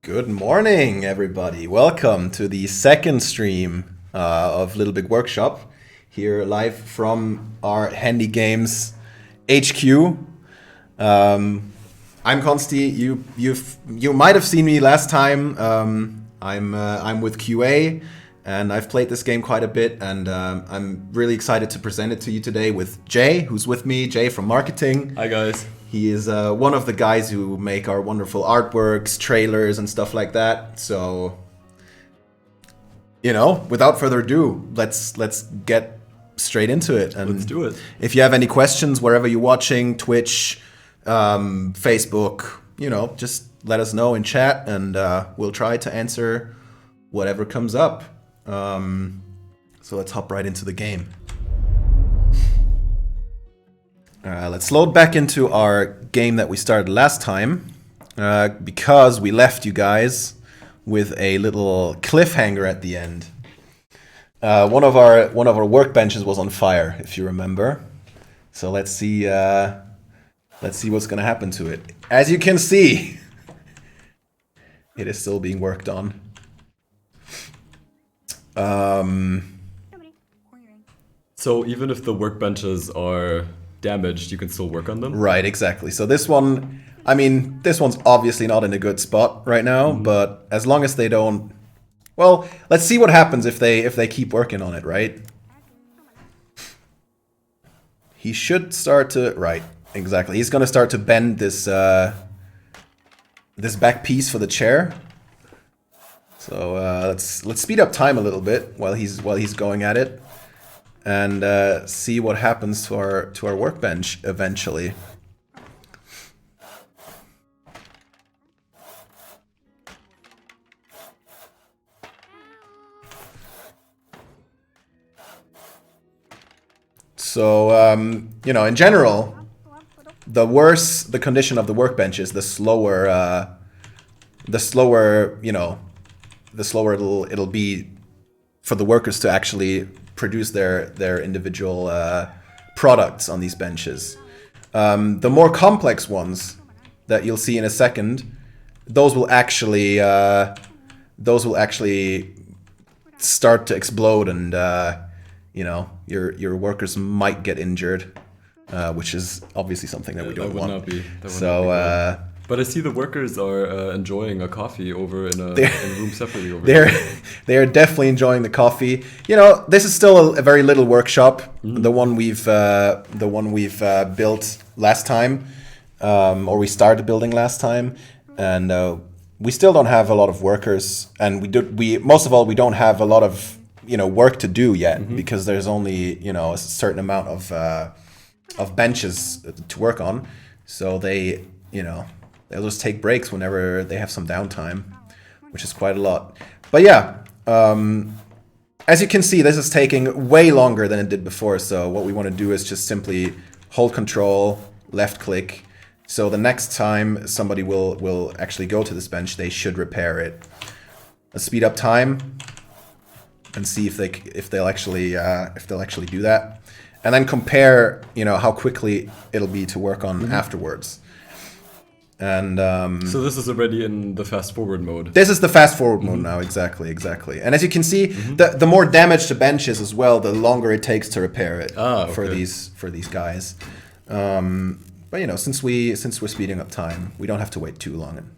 Good morning, everybody. Welcome to the second stream of Little Big Workshop, here live from our HandyGames HQ. I'm Consti. You might have seen me last time. I'm with QA, and I've played this game quite a bit, and I'm really excited to present it to you today with Jay, who's with me. Jay from marketing. Hi guys. He is one of the guys who make our wonderful artworks, trailers, and stuff like that. So, without further ado, let's get straight into it. And Let's do it. If you have any questions, wherever you're watching, Twitch, Facebook, just let us know in chat, and we'll try to answer whatever comes up. So let's hop right into the game. Let's load back into our game that we started last time, because we left you guys with a little cliffhanger at the end. One of our workbenches was on fire, if you remember. So let's see what's gonna happen to it. As you can see, it is still being worked on. So even if the workbenches are damaged, you can still work on them? Right, exactly. So this one's obviously not in a good spot right now, but as long as they don't... Well, let's see what happens if they keep working on it, right? He should start to... Right, exactly. He's going to start to bend this this back piece for the chair. So let's speed up time a little bit while he's going at it, and see what happens to our workbench eventually. So in general, the worse the condition of the workbench is, the slower it'll be for the workers to actually produce their individual products on these benches. The more complex ones that you'll see in a second, those will actually start to explode, and your workers might get injured, which is obviously something that we don't want. That would not be but I see the workers are enjoying a coffee over in a room separately over there. here. They are definitely enjoying the coffee. This is still a very little workshop. The one we've built last time, or we started building last time, and we still don't have a lot of workers, and we most of all we don't have a lot of work to do yet, because there's only a certain amount of benches to work on. So they'll just take breaks whenever they have some downtime, which is quite a lot. But yeah, as you can see, this is taking way longer than it did before. So what we want to do is just simply hold Control, left click. So the next time somebody will actually go to this bench, they should repair it. Let's speed up time and see if they'll actually do that, and then compare how quickly it'll be to work on afterwards. And so this is already in the fast forward mode. This is the fast forward mode now, exactly. And as you can see, the more damage the bench is as well, the longer it takes to repair it for these guys. But since we're speeding up time, we don't have to wait too long.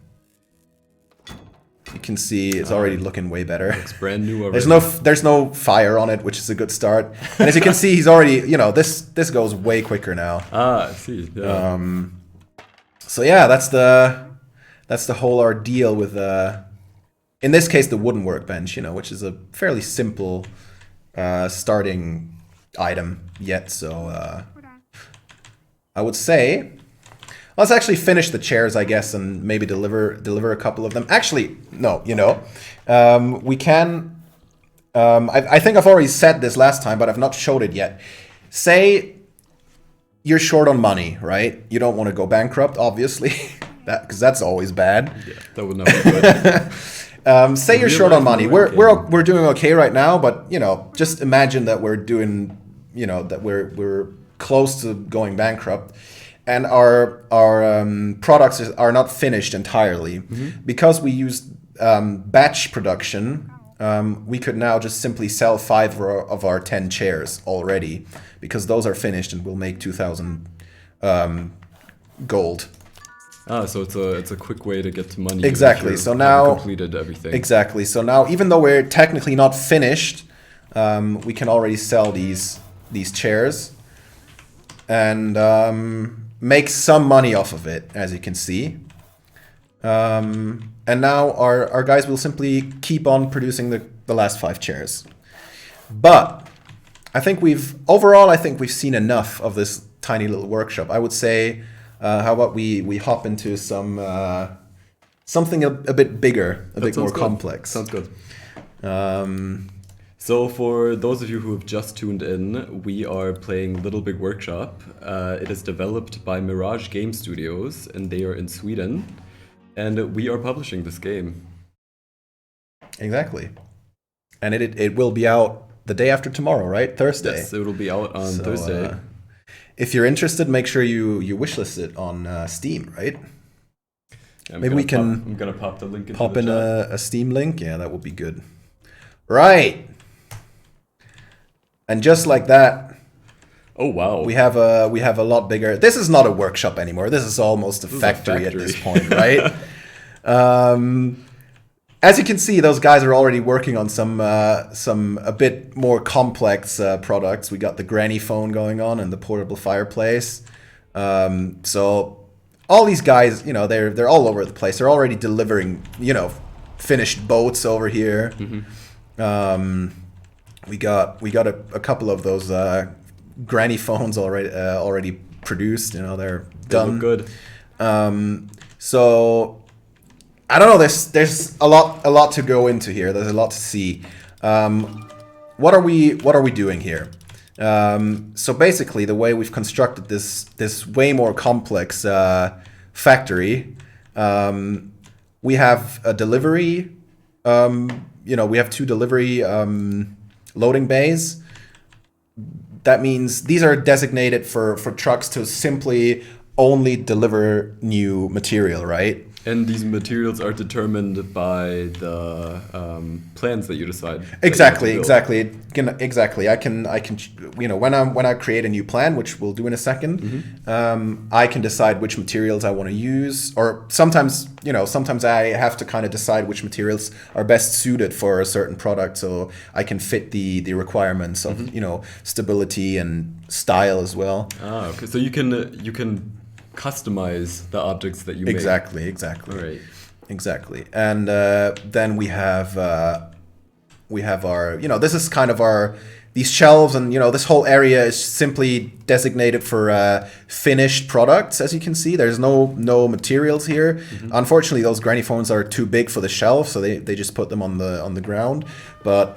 You can see it's already looking way better. Looks brand new already. There's no fire on it, which is a good start. And as you can see, he's already this goes way quicker now. I see. Yeah. So yeah, that's the whole ordeal with in this case the wooden workbench, which is a fairly simple starting item yet. So I would say let's actually finish the chairs, I guess, and maybe deliver a couple of them. Actually, no, we can. I think I've already said this last time, but I've not showed it yet. Say you're short on money, right? You don't want to go bankrupt, obviously, because that's always bad. Yeah, that would not be good. Say you're short on money. We're doing okay right now, but just imagine that we're doing, that we're close to going bankrupt, and our products are not finished entirely because we used batch production, we could now just simply sell 5 of our 10 chairs already, because those are finished and will make 2,000 gold. So it's a quick way to get to money. Exactly. So now completed everything. Exactly. So now, even though we're technically not finished, we can already sell these chairs and make some money off of it, as you can see. And now our guys will simply keep on producing the last 5 chairs. But I think we've seen enough of this tiny little workshop. I would say, how about we hop into something a bit bigger, a bit more complex. Sounds good. So for those of you who have just tuned in, we are playing Little Big Workshop. It is developed by Mirage Game Studios, and they are in Sweden. And we are publishing this game. Exactly. And it will be out the day after tomorrow, right? Thursday. Yes, it will be out on Thursday. If you're interested, make sure you wishlist it on Steam, right? Yeah, Maybe we can. I'm gonna pop the link. Pop in a Steam link. Yeah, that would be good. Right. And just like that. Oh wow. We have a lot bigger. This is not a workshop anymore. This is almost a factory at this point, right? As you can see, those guys are already working on some a bit more complex products. We got the granny phone going on and the portable fireplace. So all these guys, they're all over the place. They're already delivering, finished boats over here. Mm-hmm. We got a couple of those granny phones already produced. They're done. They look good. So I don't know. There's a lot to go into here. There's a lot to see. What are we doing here? So basically, the way we've constructed this way more complex factory, we have a delivery. We have 2 delivery loading bays. That means these are designated for trucks to simply only deliver new material, right? And these materials are determined by the plans that you decide. Exactly. I can. When I create a new plan, which we'll do in a second, mm-hmm. I can decide which materials I want to use, or sometimes I have to kind of decide which materials are best suited for a certain product, so I can fit the requirements of mm-hmm. Stability and style as well. Okay. So you can customize the objects that you make. Exactly. Right. Exactly. And then we have our, this is kind of these shelves, and this whole area is simply designated for finished products. As you can see, there's no materials here. Mm-hmm. Unfortunately, those granny phones are too big for the shelf, so they just put them on the ground. But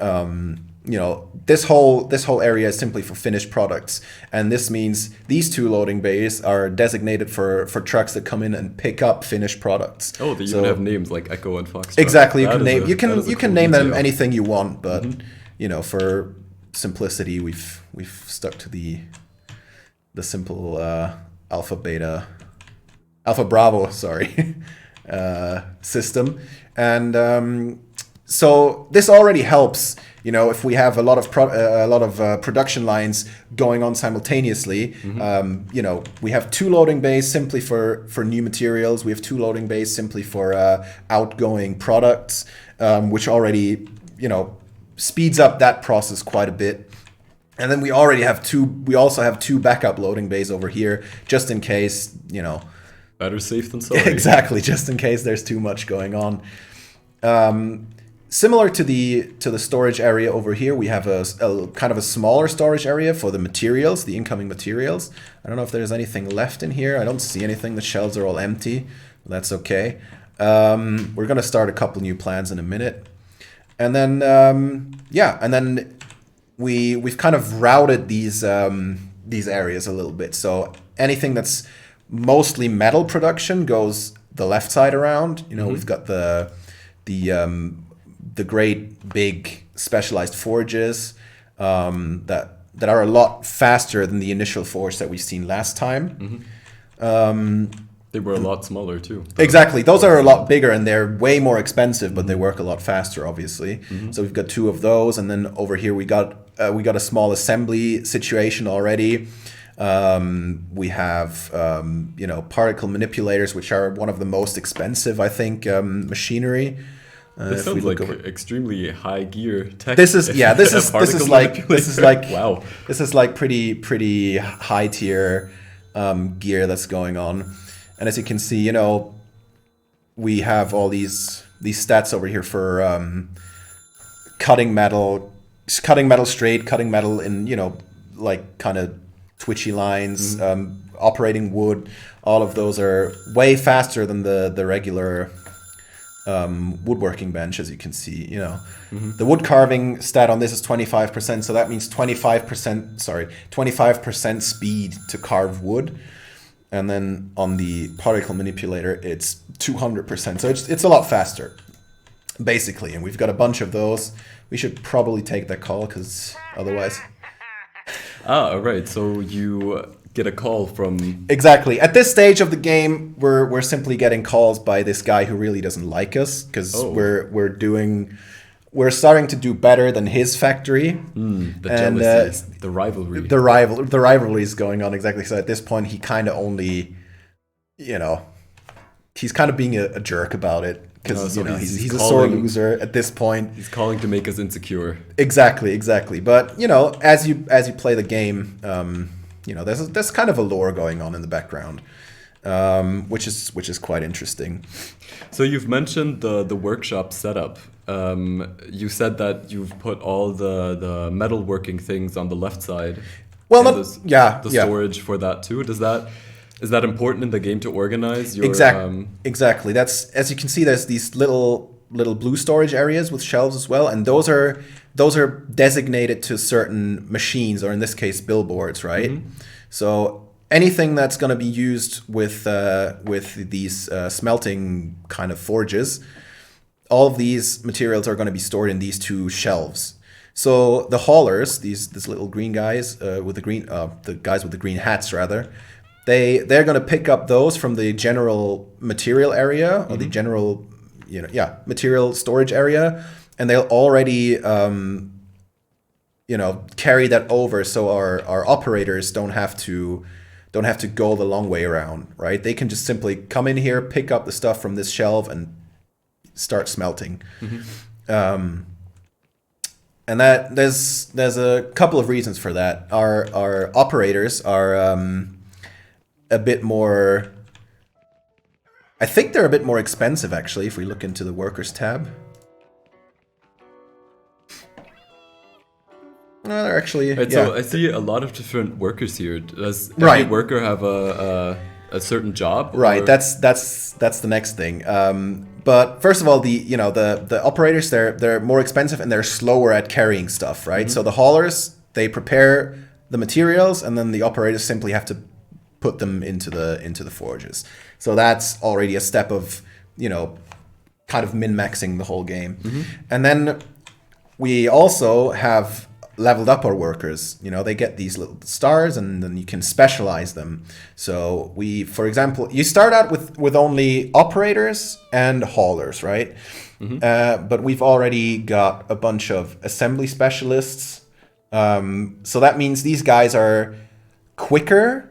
this whole area is simply for finished products, and this means these 2 loading bays are designated for trucks that come in and pick up finished products. Oh, they even have names like Echo and Fox. Exactly, you can name them anything you want, but mm-hmm. For simplicity, we've stuck to the simple Alpha Bravo, system, and so this already helps. If we have a lot of production lines going on simultaneously, mm-hmm. We have 2 loading bays simply for new materials. We have 2 loading bays simply for outgoing products, which already speeds up that process quite a bit. And then we also have 2 backup loading bays over here, just in case. Better safe than sorry. Exactly, just in case there's too much going on. Similar to the storage area over here, we have a kind of a smaller storage area for the materials, the incoming materials. I don't know if there's anything left in here. I don't see anything. The shelves are all empty. That's okay. We're gonna start a couple new plans in a minute, and then and then we've kind of routed these areas a little bit. So anything that's mostly metal production goes the left side around. Mm-hmm. We've got the great big specialized forges that are a lot faster than the initial forge that we've seen last time. Mm-hmm. They were a lot smaller too. Exactly. Those are a lot bigger and they're way more expensive, but they work a lot faster, obviously. So we've got 2 of those, and then over here we got a small assembly situation already. We have particle manipulators, which are one of the most expensive, I think, machinery. This sounds like extremely high gear tech. This is like wow. This is like pretty high tier gear that's going on. And as you can see, we have all these stats over here for cutting metal straight, cutting metal in, like kind of twitchy lines, operating wood. All of those are way faster than the regular woodworking bench, as you can see. The wood carving stat on this is 25%, so that means 25% speed to carve wood. And then on the particle manipulator, it's 200%. So it's a lot faster, basically. And we've got a bunch of those. We should probably take that call, because otherwise... all right. So you get a call from... Exactly. At this stage of the game, we're simply getting calls by this guy who really doesn't like us, because we're starting to do better than his factory. The jealousy, the rivalry. The rivalry is going on, exactly. So at this point, he kind of only, he's kind of being a jerk about it, because he's a sore loser at this point. He's calling to make us insecure. Exactly. But as you play the game, there's kind of a lore going on in the background, which is quite interesting. So you've mentioned the workshop setup. You said that you've put all the metalworking things on the left side. Well, the storage for that too. Is that important in the game to organize your? Exactly. That's, as you can see, there's these little blue storage areas with shelves as well, and those are designated to certain machines, or in this case, billboards, right? So anything that's going to be used with these smelting kind of forges, all of these materials are going to be stored in these 2 shelves. So the haulers, these little green guys the guys with the green hats rather, they're going to pick up those from the general material area, or the general material storage area, and they'll already carry that over, so our operators don't have to go the long way around, right? They can just simply come in here, pick up the stuff from this shelf, and start smelting. And that there's a couple of reasons for that. Our operators are a bit more, I think they're a bit more expensive, actually, if we look into the workers tab. No, they're actually... Right, yeah. So I see a lot of different workers here. Does every worker have a certain job? Right, that's the next thing. But first of all, the operators, they're more expensive and they're slower at carrying stuff, right? So the haulers, they prepare the materials, and then the operators simply have to put them into the forges. So that's already a step of, kind of min-maxing the whole game. And then we also have leveled up our workers. They get these little stars, and then you can specialize them. So for example, you start out with only operators and haulers, right? But we've already got a bunch of assembly specialists. So that means these guys are quicker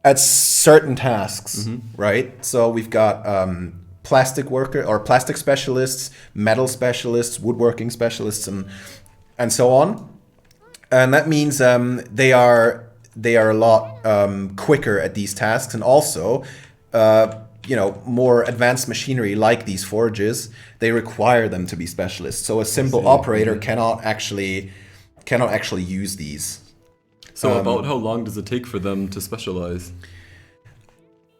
at certain tasks, right? So we've got plastic worker or plastic specialists, metal specialists, woodworking specialists, and so on. And that means they are a lot quicker at these tasks, and also more advanced machinery like these forges, they require them to be specialists. So a simple operator cannot actually use these. So about how long does it take for them to specialize?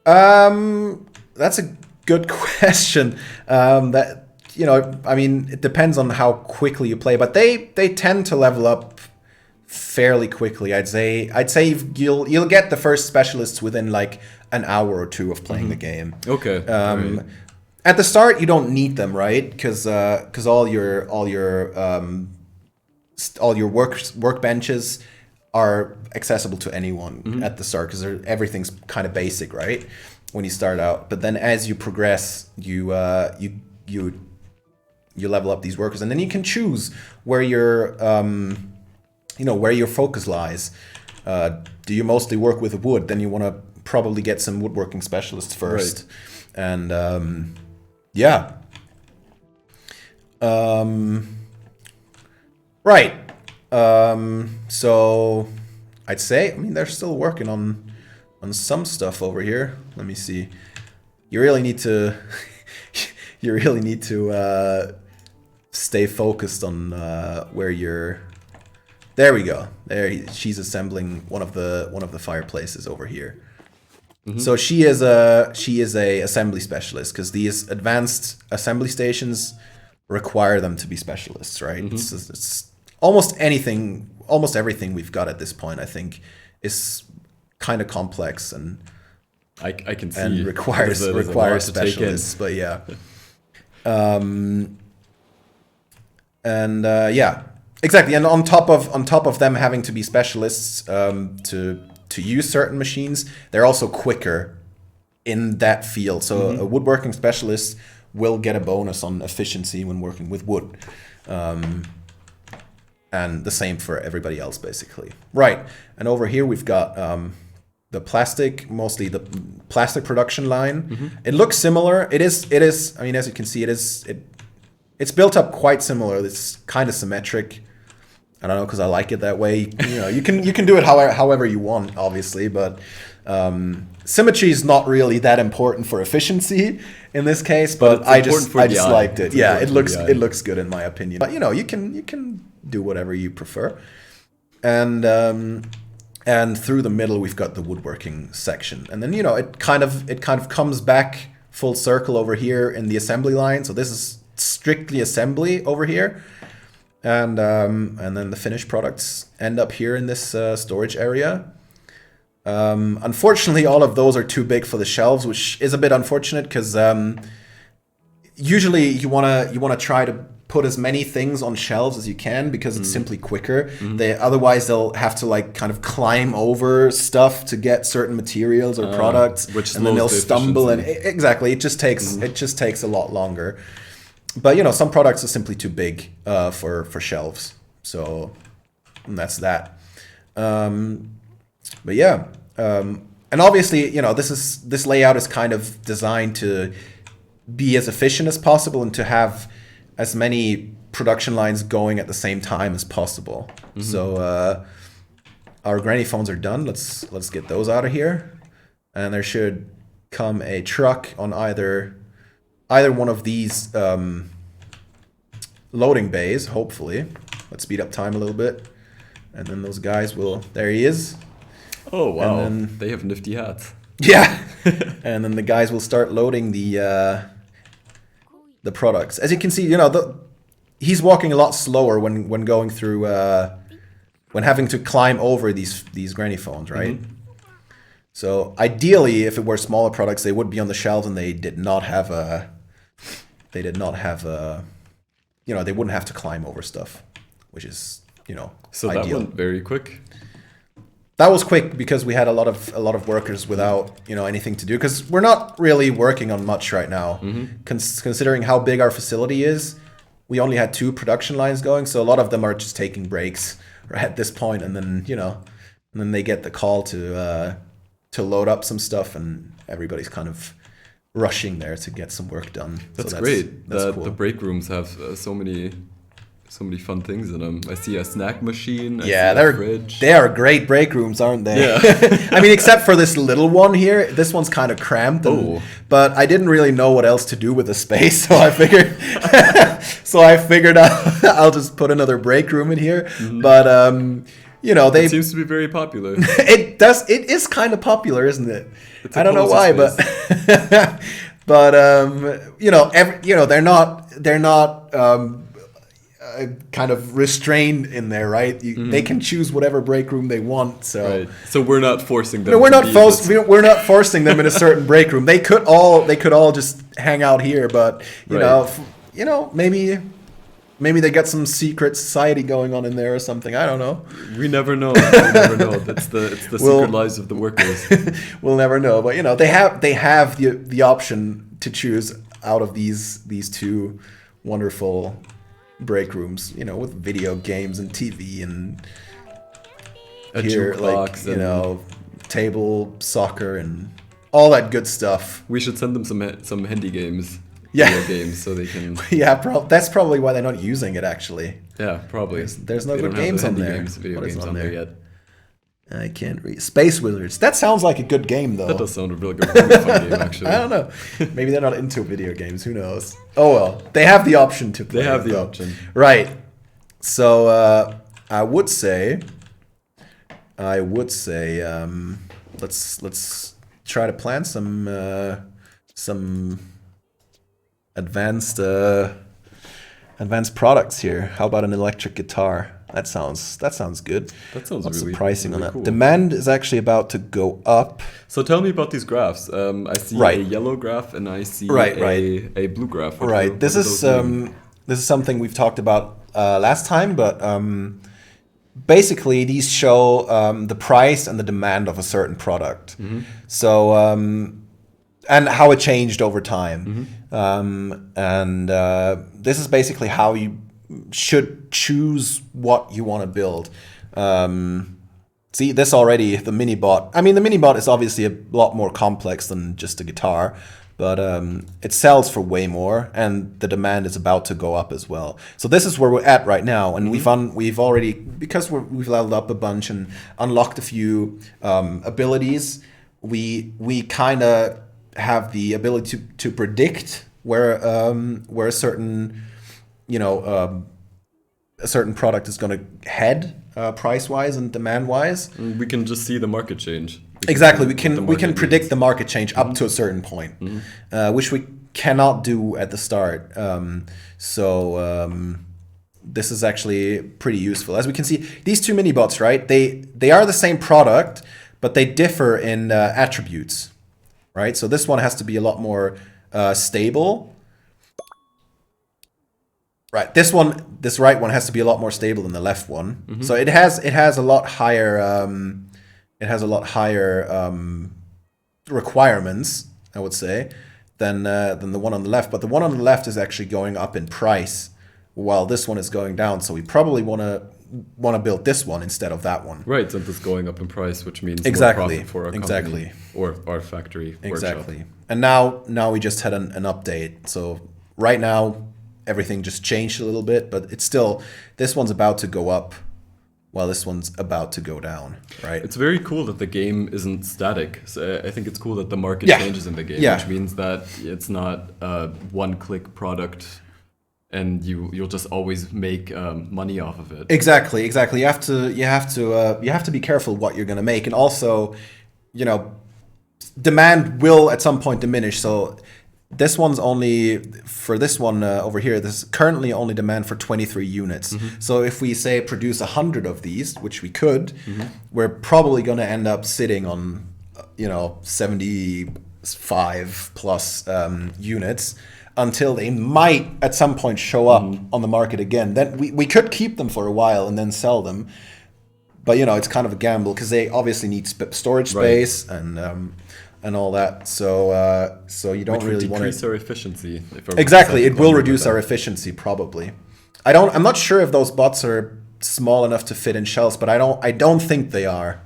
That's a good question. It depends on how quickly you play, but they tend to level up fairly quickly. I'd say you'll get the first specialists within like an hour or 2 of playing the game. Okay. Right. At the start, you don't need them, right? Because all your workbenches are accessible to anyone at the start, because everything's kind of basic, right? when you start out. But then as you progress, you level up these workers, and then you can choose where where your focus lies. Do you mostly work with wood? Then you want to probably get some woodworking specialists first. Right. And yeah. Right. So I'd say, they're still working on some stuff over here. Let me see. You really need to stay focused on where you're. There we go. She's assembling one of the fireplaces over here. Mm-hmm. So she is a assembly specialist, because these advanced assembly stations require them to be specialists, right? Mm-hmm. It's almost everything we've got at this point, I think, is kind of complex and I can see and requires specialists. But yeah, yeah, exactly. And on top of them having to be specialists to use certain machines, they're also quicker in that field. So a woodworking specialist will get a bonus on efficiency when working with wood. And the same for everybody else, basically. Right. And over here we've got the plastic, mostly the plastic production line. Mm-hmm. It looks similar. It is. As you can see, it's built up quite similar. It's kind of symmetric. I don't know, because I like it that way. You can do it however you want, obviously, but symmetry is not really that important for efficiency in this case. But I just liked it. Yeah, it looks good in my opinion. But you can do whatever you prefer. And through the middle we've got the woodworking section, and then it kind of comes back full circle over here in the assembly line. So this is strictly assembly over here. And then the finished products end up here in this storage area. Unfortunately, all of those are too big for the shelves, which is a bit unfortunate, because usually you wanna try to put as many things on shelves as you can, because it's simply quicker. Mm-hmm. Otherwise they'll have to kind of climb over stuff to get certain materials or products, and then they'll stumble, and exactly it just takes a lot longer. But some products are simply too big for shelves, so that's that. But yeah, and obviously this layout is kind of designed to be as efficient as possible and to have as many production lines going at the same time as possible. Mm-hmm. So our granny phones are done. Let's get those out of here, and there should come a truck on either one of these loading bays, hopefully. Let's speed up time a little bit, and then those guys will. There he is. Oh wow! And then, they have nifty hats. Yeah, and then the guys will start loading the products. As you can see, he's walking a lot slower when going through when having to climb over these granny phones, right? Mm-hmm. So ideally, if it were smaller products, they would be on the shelves, and they wouldn't have to climb over stuff, which is so ideal. That went very quick. That was quick because we had a lot of workers without anything to do, because we're not really working on much right now. Mm-hmm. Considering how big our facility is, we only had 2 production lines going, so a lot of them are just taking breaks right at this point, and then they get the call to load up some stuff, and everybody's kind of rushing there to get some work done. That's great. That's cool. The break rooms have so many fun things in them. I see a snack machine. They are great break rooms, aren't they? Yeah. Except for this little one here. This one's kind of cramped. But I didn't really know what else to do with the space, so I figured I'll just put another break room in here. Mm-hmm. But it seems to be very popular. It is kind of popular, isn't it? I don't know why, space. but they're not kind of restrained in there, right? They can choose whatever break room they want. So we're not forcing them. No, we're not forcing them in a certain break room. They could all just hang out here, but maybe Maybe they got some secret society going on in there or something. I don't know. We never know. We never know. It's the secret lives of the workers. We'll never know. But they have the option to choose out of these two wonderful break rooms. With video games and TV and a jukebox, table soccer and all that good stuff. We should send them some HandyGames. Yeah. Video games so they can. Yeah, that's probably why they're not using it actually. Yeah, probably. There's no good games on there. Video games on there yet. I can't read. Space Wizards. That sounds like a good game though. That does sound a really good fun game actually. I don't know. Maybe they're not into video games. Who knows? Oh well. They have the option to play. They have the option. Right. So I would say let's try to plan some advanced products here. How about an electric guitar? That sounds good. That sounds What's really the pricing really on that? cool. Demand is actually about to go up. So tell me about these graphs. I see a yellow graph and I see a blue graph. This is something we've talked about last time, but basically these show the price and the demand of a certain product. Mm-hmm. So and how it changed over time. Mm-hmm. This is basically how you should choose what you want to build. See, this already, the mini-bot. I mean, the mini-bot is obviously a lot more complex than just a guitar, but it sells for way more, and the demand is about to go up as well. So this is where we're at right now, and we've already, because we've leveled up a bunch and unlocked a few abilities, we kind of have the ability to predict where a certain product is going to head price wise and demand wise. We can just see the market change. We can predict the market change up to a certain point, which we cannot do at the start. This is actually pretty useful. As we can see, these two mini bots, right? They are the same product, but they differ in attributes. Right, so this one has to be a lot more stable. Right, this right one has to be a lot more stable than the left one. Mm-hmm. So it has a lot higher requirements, I would say, than the one on the left. But the one on the left is actually going up in price, while this one is going down. So we probably want to build this one instead of that one. Right, since it's going up in price, which means more profit for our company or our factory exactly. Workshop. And now we just had an update. So right now everything just changed a little bit, but it's still, this one's about to go up while this one's about to go down, right? It's very cool that the game isn't static. So I think it's cool that the market changes in the game, which means that it's not a one-click product and you'll just always make money off of it. Exactly. You have to be careful what you're going to make, and also, demand will at some point diminish. So this one's only for this one over here. This is currently only demand for 23 units. Mm-hmm. So if we say produce 100 of these, which we could, we're probably going to end up sitting on 75 plus units. Until they might at some point show up on the market again. Then we could keep them for a while and then sell them. But it's kind of a gamble because they obviously need storage space and all that. So you don't really want to decrease our efficiency. Exactly, it will reduce our efficiency probably. I'm not sure if those bots are small enough to fit in shells, but I don't think they are.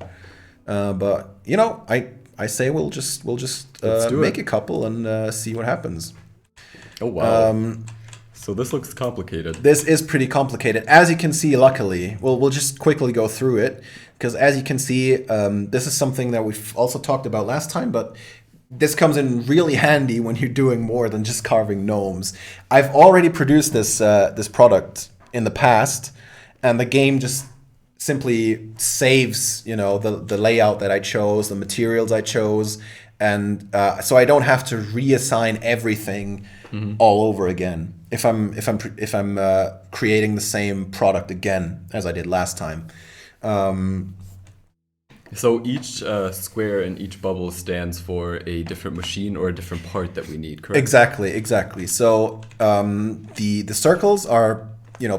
But I say we'll just make a couple and see what happens. Oh, wow. So this looks complicated. This is pretty complicated. As you can see, luckily, we'll just quickly go through it. Because as you can see, this is something that we've also talked about last time, but this comes in really handy when you're doing more than just carving gnomes. I've already produced this product in the past, and the game just simply saves, the layout that I chose, the materials I chose, and so I don't have to reassign everything all over again if I'm creating the same product again as I did last time. So each square and each bubble stands for a different machine or a different part that we need, correct? Exactly. So the circles are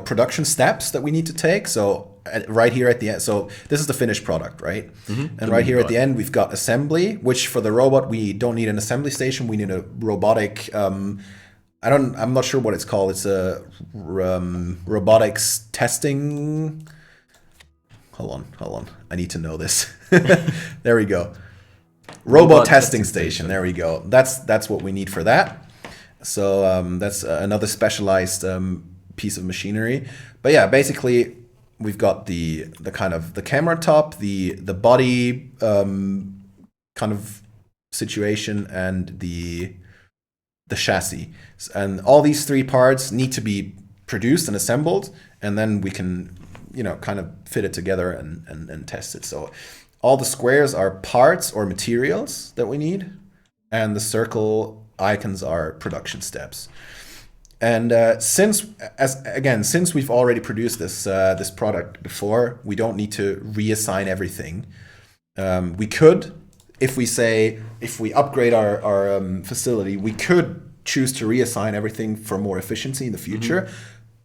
production steps that we need to take. So right here at the end, so this is the finished product, right? And right here at the end, we've got assembly, which for the robot, we don't need an assembly station. We need a robotic, I'm not sure what it's called. It's a robotics testing. Hold on. I need to know this. There we go. Robot testing station. There we go. That's what we need for that. So that's another specialized piece of machinery. But yeah, basically we've got the kind of the camera top, the body kind of situation, and the chassis. And all these three parts need to be produced and assembled, and then we can kind of fit it together and test it. So all the squares are parts or materials that we need, and the circle icons are production steps. And since we've already produced this product before, we don't need to reassign everything. We could, if we upgrade our facility, we could choose to reassign everything for more efficiency in the future.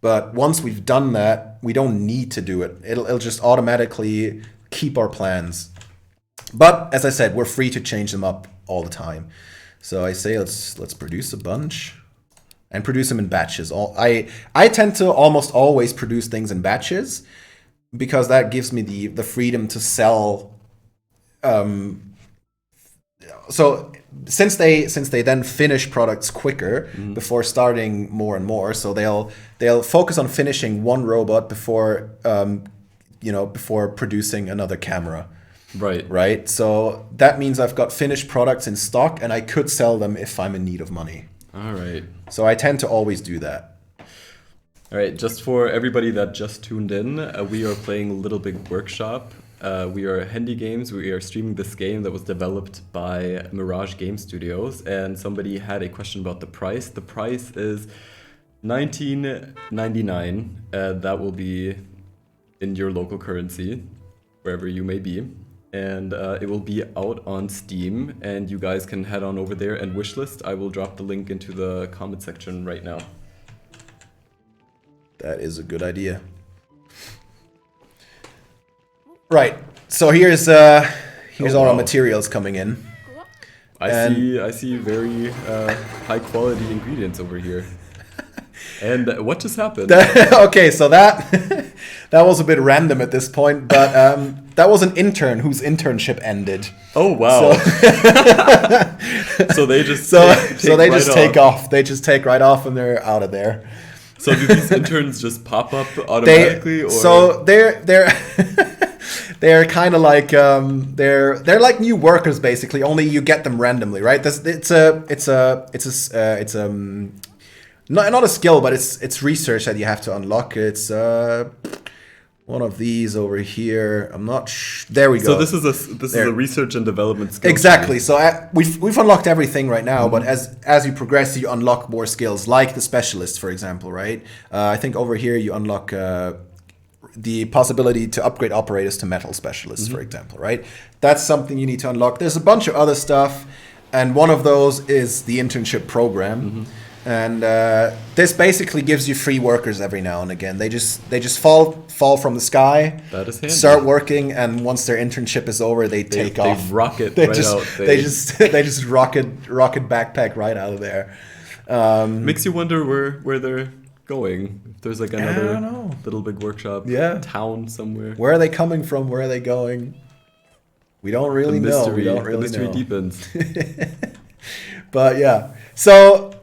But once we've done that, we don't need to do it. It'll just automatically keep our plans. But as I said, we're free to change them up all the time. So I say let's produce a bunch and produce them in batches. I tend to almost always produce things in batches because that gives me the freedom to sell. So since they then finish products quicker before starting more and more, so they'll focus on finishing one robot before before producing another camera. Right. So that means I've got finished products in stock, and I could sell them if I'm in need of money. All right. So I tend to always do that. All right. Just for everybody that just tuned in, we are playing Little Big Workshop. We are HandyGames. We are streaming this game that was developed by Mirage Game Studios, and somebody had a question about the price. The price is $19.99. That will be in your local currency, wherever you may be. And it will be out on Steam, and you guys can head on over there and wishlist. I will drop the link into the comment section right now. That is a good idea. Right. So here's all our materials coming in. I see very high quality ingredients over here. And what just happened? Okay, so that was a bit random at this point, but that was an intern whose internship ended. Oh wow! So they just take off. They just take right off, and they're out of there. So do these interns just pop up automatically? So they're they're kind of like they're like new workers basically. Only you get them randomly, right? Not a skill, but it's research that you have to unlock. It's one of these over here. I'm not. There we go. So this is a research and development skill. Exactly. So we've unlocked everything right now, but as you progress, you unlock more skills, like the specialist, for example, right? I think over here you unlock the possibility to upgrade operators to metal specialists, for example, right? That's something you need to unlock. There's a bunch of other stuff, and one of those is the internship program. And this basically gives you free workers every now and again. They just fall from the sky, that is handy. Start working, and once their internship is over, they take off. They rocket they right just, out. They just rocket backpack right out of there. Makes you wonder where they're going. If there's like another Little Big Workshop town somewhere. Where are they coming from? Where are they going? We don't really know. We don't really know. The mystery deepens. But yeah, so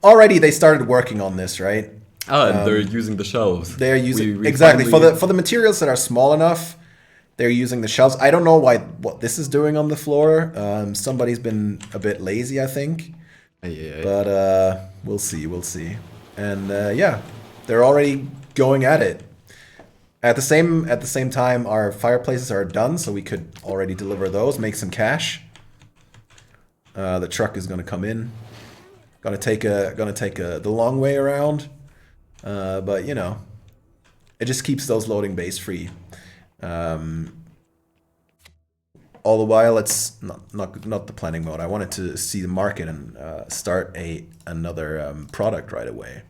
already they started working on this, right? And they're using the shelves. They're using exactly for the materials that are small enough. They're using the shelves. I don't know what this is doing on the floor. Somebody's been a bit lazy, I think. But we'll see. And they're already going at it. At the same time, our fireplaces are done, so we could already deliver those, make some cash. The truck is gonna come in. Gonna take the long way around, but it just keeps those loading bays free. All the while, it's not the planning mode. I wanted to see the market and start another product right away.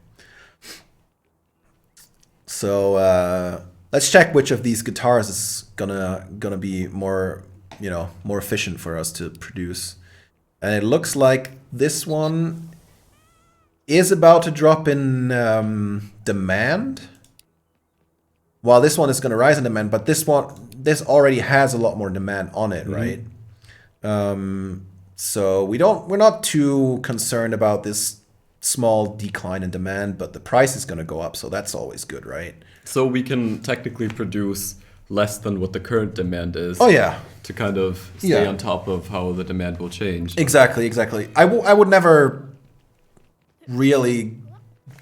So let's check which of these guitars is gonna be more more efficient for us to produce. And it looks like this one is about to drop in demand. While this one is going to rise in demand, but this already has a lot more demand on it, right? So we're not too concerned about this small decline in demand, but the price is going to go up, so that's always good, right? So we can technically produce less than what the current demand is. Oh yeah. To kind of stay on top of how the demand will change. Exactly. I would never really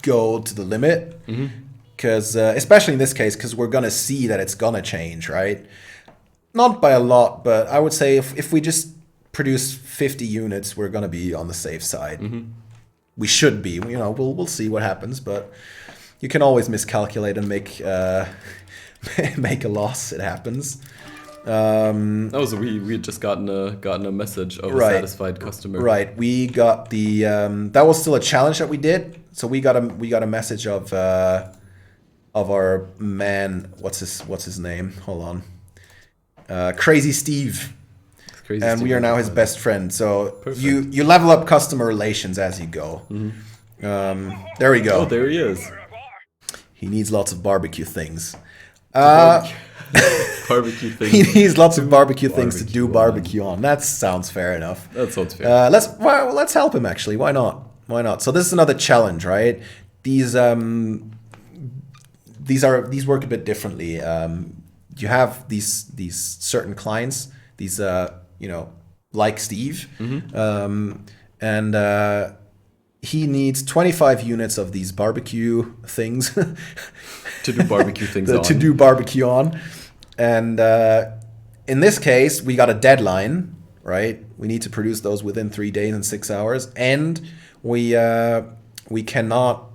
go to the limit, because especially in this case, because we're gonna see that it's gonna change, right? Not by a lot, but I would say if we just produce 50 units, we're gonna be on the safe side. We should be. We'll see what happens, but you can always miscalculate and make make a loss. It happens. So we had just gotten a message of a satisfied customer. Right. We got the that was still a challenge that we did. So we got a message of our man. What's his name? Hold on. Crazy Steve. Crazy and Steve, we are now his best friend. So perfect. you level up customer relations as you go. There we go. Oh, there he is. He needs lots of barbecue things. Barbecue things. He needs lots of barbecue things to do barbecue on. That sounds fair enough. That sounds fair. Let's help him actually. Why not? So this is another challenge, right? These work a bit differently. You have these certain clients, these like Steve, and he needs 25 units of these barbecue things to do barbecue things on. To do barbecue on. And in this case, we got a deadline, right? We need to produce those within 3 days and 6 hours, and we cannot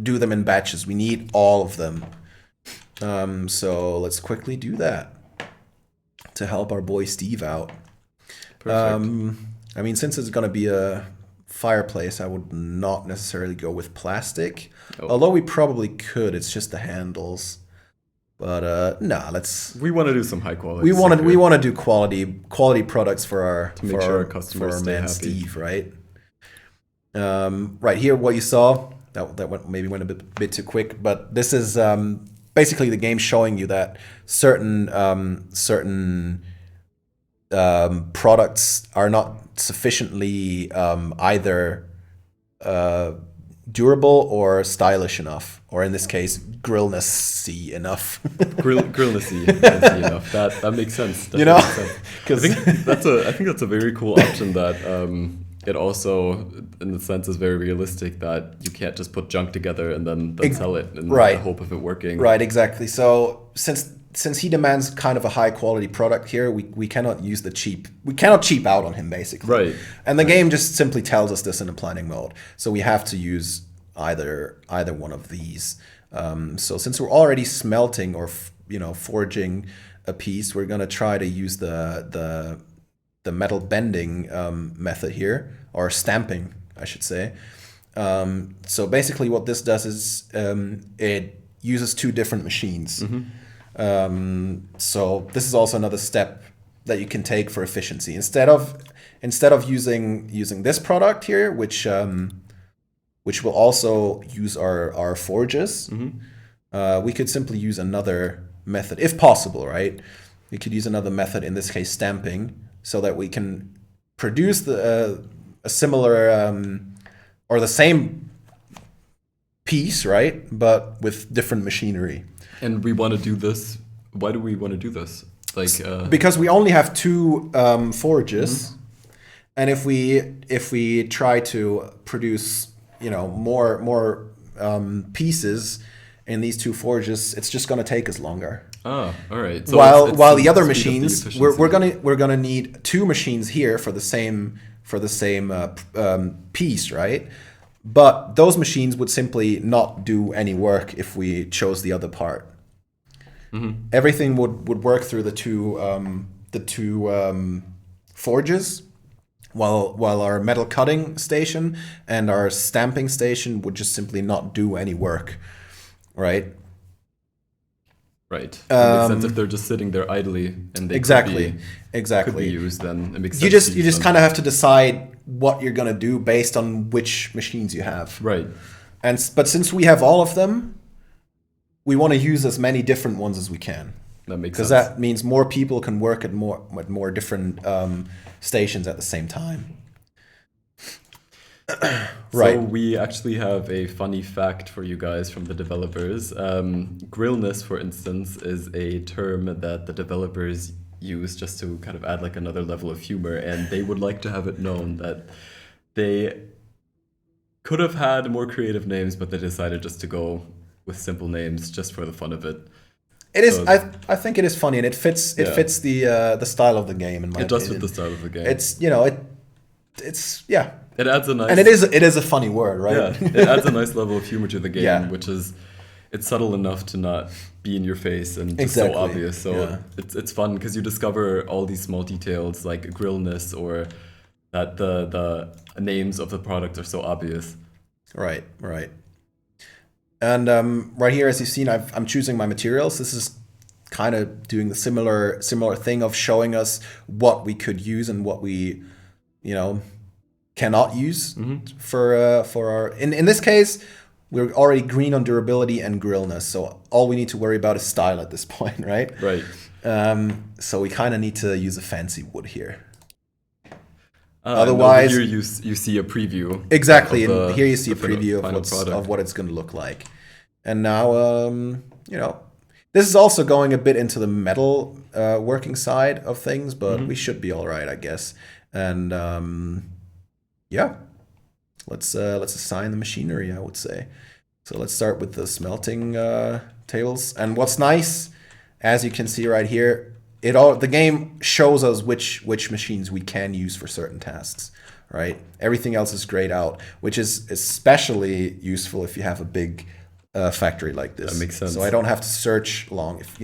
do them in batches. We need all of them. So let's quickly do that to help our boy Steve out. Perfect. I mean, since it's gonna be a fireplace, I would not necessarily go with plastic. Although we probably could. It's just the handles. But we want to do some high quality. We want to do quality products for our customers for our man happy. Steve, right? Right here, what you saw that went a bit too quick, but this is basically the game showing you that certain products are not sufficiently either durable or stylish enough, or in this case, grillnessy enough. Grillnessy enough. That makes sense. Because I think that's a very cool option that it also, in the sense, is very realistic that you can't just put junk together and then sell it in the hope of it working. Right, exactly. So since he demands kind of a high quality product here, we cannot use we cannot cheap out on him, basically. Right. And the game just simply tells us this in the planning mode. So we have to use either one of these. So since we're already smelting or forging a piece, we're gonna try to use the metal bending method here, or stamping, I should say. So basically what this does is it uses two different machines. So this is also another step that you can take for efficiency. Instead of using this product here, which will also use our forges, we could simply use another method, if possible, right? We could use another method, in this case stamping, so that we can produce a similar or the same piece, right? But with different machinery. And we want to do this. Why do we want to do this? Because we only have two forges, and if we try to produce more pieces in these two forges, it's just going to take us longer. Oh, all right. So while the other machines, we're gonna need two machines here for the same piece, right? But those machines would simply not do any work if we chose the other part. Everything would work through the two forges, while our metal cutting station and our stamping station would just simply not do any work, right? Right. It makes sense if they're just sitting there idly and they Exactly. could be used, then it makes You sense. just kind of have to decide what you're gonna do based on which machines you have. Right. But since we have all of them, we want to use as many different ones as we can. That makes sense. Because that means more people can work at more different stations at the same time. Right. So we actually have a funny fact for you guys from the developers. Grillness, for instance, is a term that the developers use just to kind of add like another level of humor, and they would like to have it known that they could have had more creative names, but they decided just to go with simple names just for the fun of it. It is. I think it is funny, and it fits. It fits the style of the game. In my opinion, does fit the style of the game. It's it's yeah. It adds a nice, and it is a funny word, right? Yeah, it adds a nice level of humor to the game, Yeah. which is it's subtle enough to not be in your face and just Exactly. so obvious. So Yeah. it's fun because you discover all these small details like grillness or that the names of the product are so obvious. Right. And right here, as you've seen, I'm choosing my materials. This is kind of doing the similar thing of showing us what we could use and what we, cannot use for our. In this case, we're already green on durability and grillness, so all we need to worry about is style at this point, right? Right. So we kind of need to use a fancy wood here. Otherwise, here you see a preview. Exactly, of and here you see a final preview product. of what it's going to look like. And now, this is also going a bit into the metal working side of things, but we should be all right, I guess. And yeah, let's assign the machinery, I would say. So let's start with the smelting tables. And what's nice, as you can see right here, the game shows us which machines we can use for certain tasks, right? Everything else is grayed out, which is especially useful if you have a big factory like this. That makes sense. So I don't have to search long. If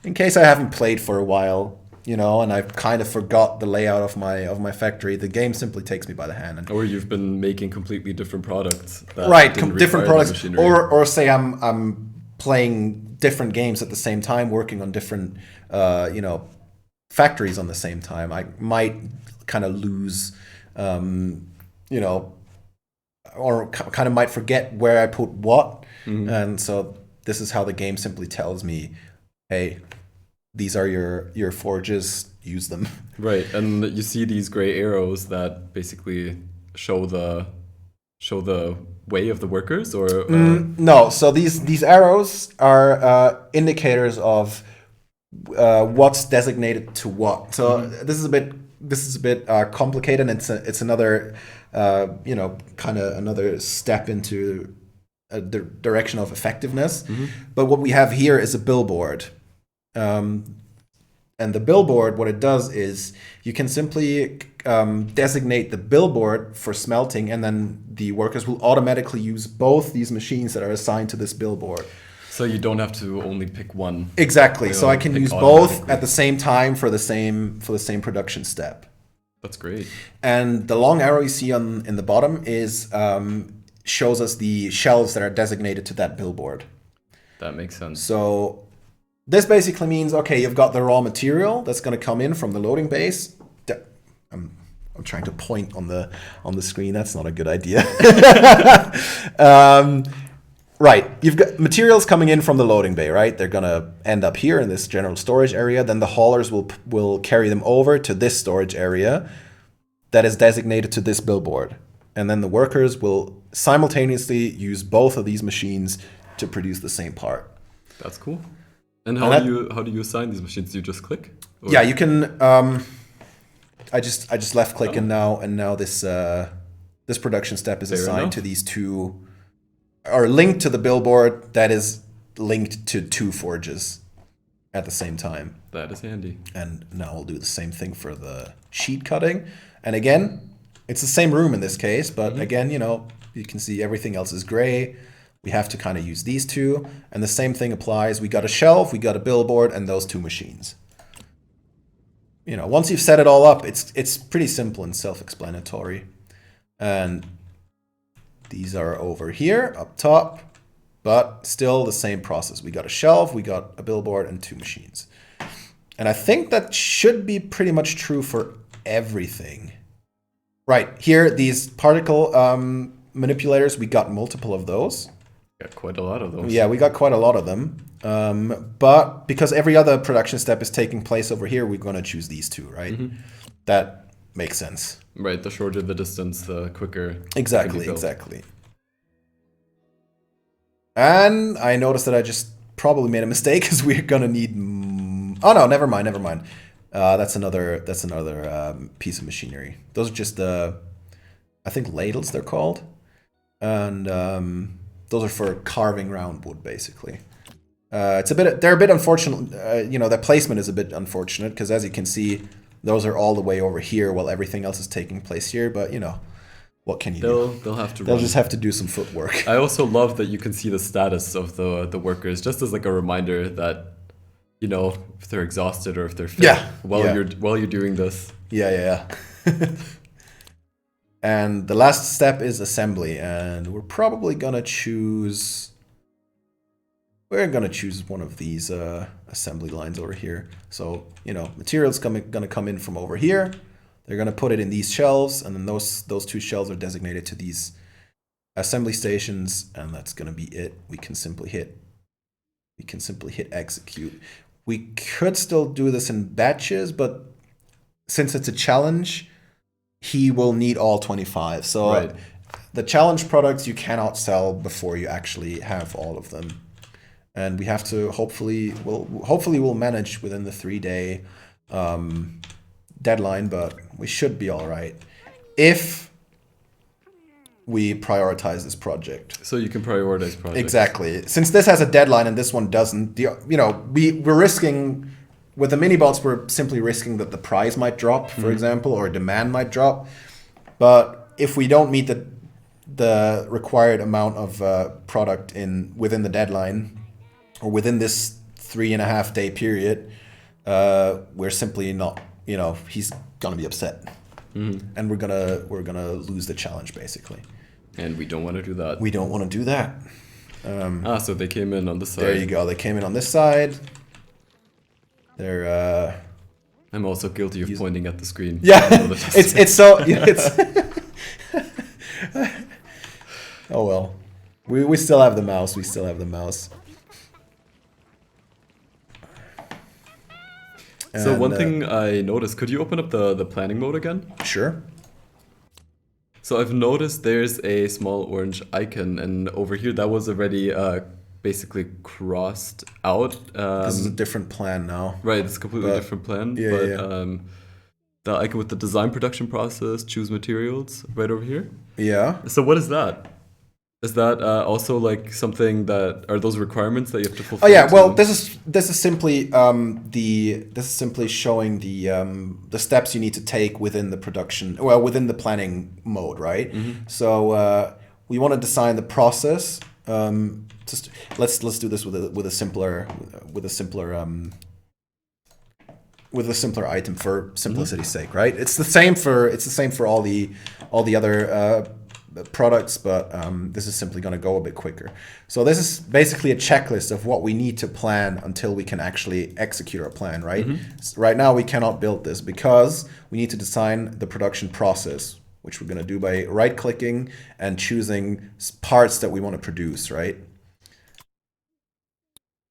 in case I haven't played for a while, and I've kind of forgot the layout of my factory, the game simply takes me by the hand. Or you've been making completely different products. That Right, didn't different require the products, machinery. or say I'm playing different games at the same time, working on different factories on the same time. I might kind of lose, or kind of might forget where I put what, and so this is how the game simply tells me, hey, these are your forges, use them. Right, and you see these gray arrows that basically show the way of the workers, or No, so these arrows are indicators of what's designated to what. So this is a bit complicated. And it's another kind of another step into the direction of effectiveness. But what we have here is a billboard. And the billboard, what it does is you can simply designate the billboard for smelting, and then the workers will automatically use both these machines that are assigned to this billboard. so you don't have to only pick one. Exactly. So I can pick use both automatically. at the same time for the same production step. That's great. And the long arrow you see in the bottom is shows us the shelves that are designated to that billboard. That makes sense. So this basically means, okay, you've got the raw material that's going to come in from the loading base. I'm trying to point on the screen. That's not a good idea. Right, you've got materials coming in from the loading bay, right? They're going to end up here in this general storage area. Then the haulers will carry them over to this storage area that is designated to this billboard. And then the workers will simultaneously use both of these machines to produce the same part. That's cool. And how do you assign these machines? Do you just click? Or? Yeah, you can. I just left click, and now this production step is Fair assigned enough. to these two, or linked to the billboard that is linked to two forges at the same time. That is handy. And now we'll do the same thing for the sheet cutting. And again, it's the same room in this case, but again, you can see everything else is gray. We have to kind of use these two, and the same thing applies. We got a shelf, we got a billboard, and those two machines. Once you've set it all up, it's pretty simple and self-explanatory. And these are over here, up top. but still the same process. We got a shelf, we got a billboard, and 2 machines. And I think that should be pretty much true for everything. Right, here, these particle manipulators, we got multiple of those. Got quite a lot of those. Yeah, we got quite a lot of them. But because every other production step is taking place over here, we're going to choose these 2, right? That makes sense. Right, the shorter the distance, the quicker. Exactly. And I noticed that I just probably made a mistake because we're going to need... Oh, no, never mind. That's another piece of machinery. Those are just I think ladles they're called, and those are for carving round wood basically. They're a bit unfortunate. The placement is a bit unfortunate because as you can see, those are all the way over here while everything else is taking place here. But what can you do? They'll have to. They'll just have to do some footwork. I also love that you can see the status of the workers, just as like a reminder that. If they're exhausted or if they're fit while you're doing this. Yeah. And the last step is assembly, and we're probably gonna choose. We're gonna choose one of these assembly lines over here. So materials gonna come in from over here. They're gonna put it in these shelves, and then those 2 shelves are designated to these assembly stations, and that's gonna be it. We can simply hit execute. We could still do this in batches, but since it's a challenge, he will need all 25. So the challenge products you cannot sell before you actually have all of them. And we have to hopefully we'll manage within the 3-day deadline, but we should be all right if we prioritize this project. So you can prioritize projects. Exactly. Since this has a deadline and this one doesn't, we're risking with the mini bots. We're simply risking that the price might drop, for example, or demand might drop. But if we don't meet the required amount of product within the deadline or within this 3.5-day period, we're simply not. He's gonna be upset, and we're gonna lose the challenge basically. And we don't want to do that. We don't want to do that. So they came in on this side. There you go. They came in on this side. They're. I'm also guilty of pointing at the screen. Yeah, it's so. It's. Oh well, we still have the mouse. So one thing I noticed. Could you open up the planning mode again? Sure. So I've noticed there's a small orange icon, and over here that was already basically crossed out. This is a different plan now. Right, it's a completely different plan. The icon with the design production process, choose materials, right over here. Yeah. So what is that? Is that also like something that are those requirements that you have to fulfill? Oh yeah, well this is simply showing the steps you need to take within the production, within the planning mode, right? So we want to design the process. Let's do this with a simpler item for simplicity's sake, right? It's the same for all the other products, but this is simply going to go a bit quicker. So this is basically a checklist of what we need to plan until we can actually execute our plan, right? Right now we cannot build this because we need to design the production process, which we're going to do by right-clicking and choosing parts that we want to produce, right?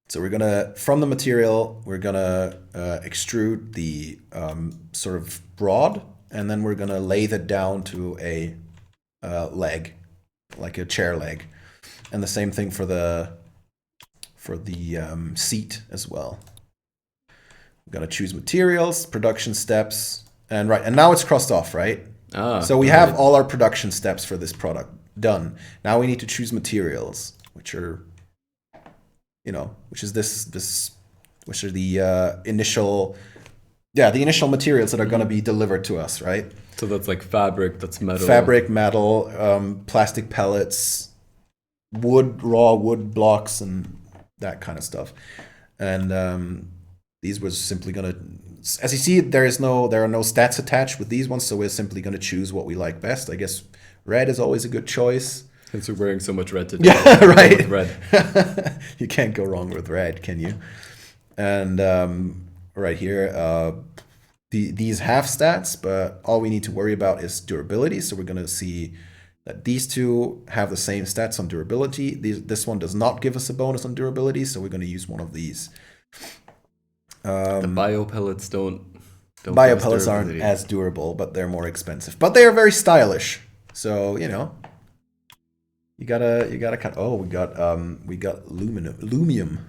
So we're gonna, from the material, we're gonna extrude the sort of broad, and then we're gonna lathe it down to a leg, like a chair leg, and the same thing for the seat as well. We're gonna choose materials, production steps, and now it's crossed off, right? So we have all our production steps for this product done. Now we need to choose materials, which are, which are the initial materials that are going to be delivered to us, right? So that's like fabric, that's metal. Fabric, metal, plastic pellets, raw wood blocks, and that kind of stuff. And these were simply going to, as you see, there are no stats attached with these ones, so we're simply going to choose what we like best. I guess red is always a good choice. Since we're wearing so much red today. Yeah, right. With red. You can't go wrong with red, can you? And right here, these have stats, but all we need to worry about is durability. So we're going to see that these two have the same stats on durability. This one does not give us a bonus on durability, so we're going to use one of these. The bio pellets don't bio pellets aren't as durable, but they're more expensive. But they are very stylish. So, you know, you gotta cut. Oh, we got lumium.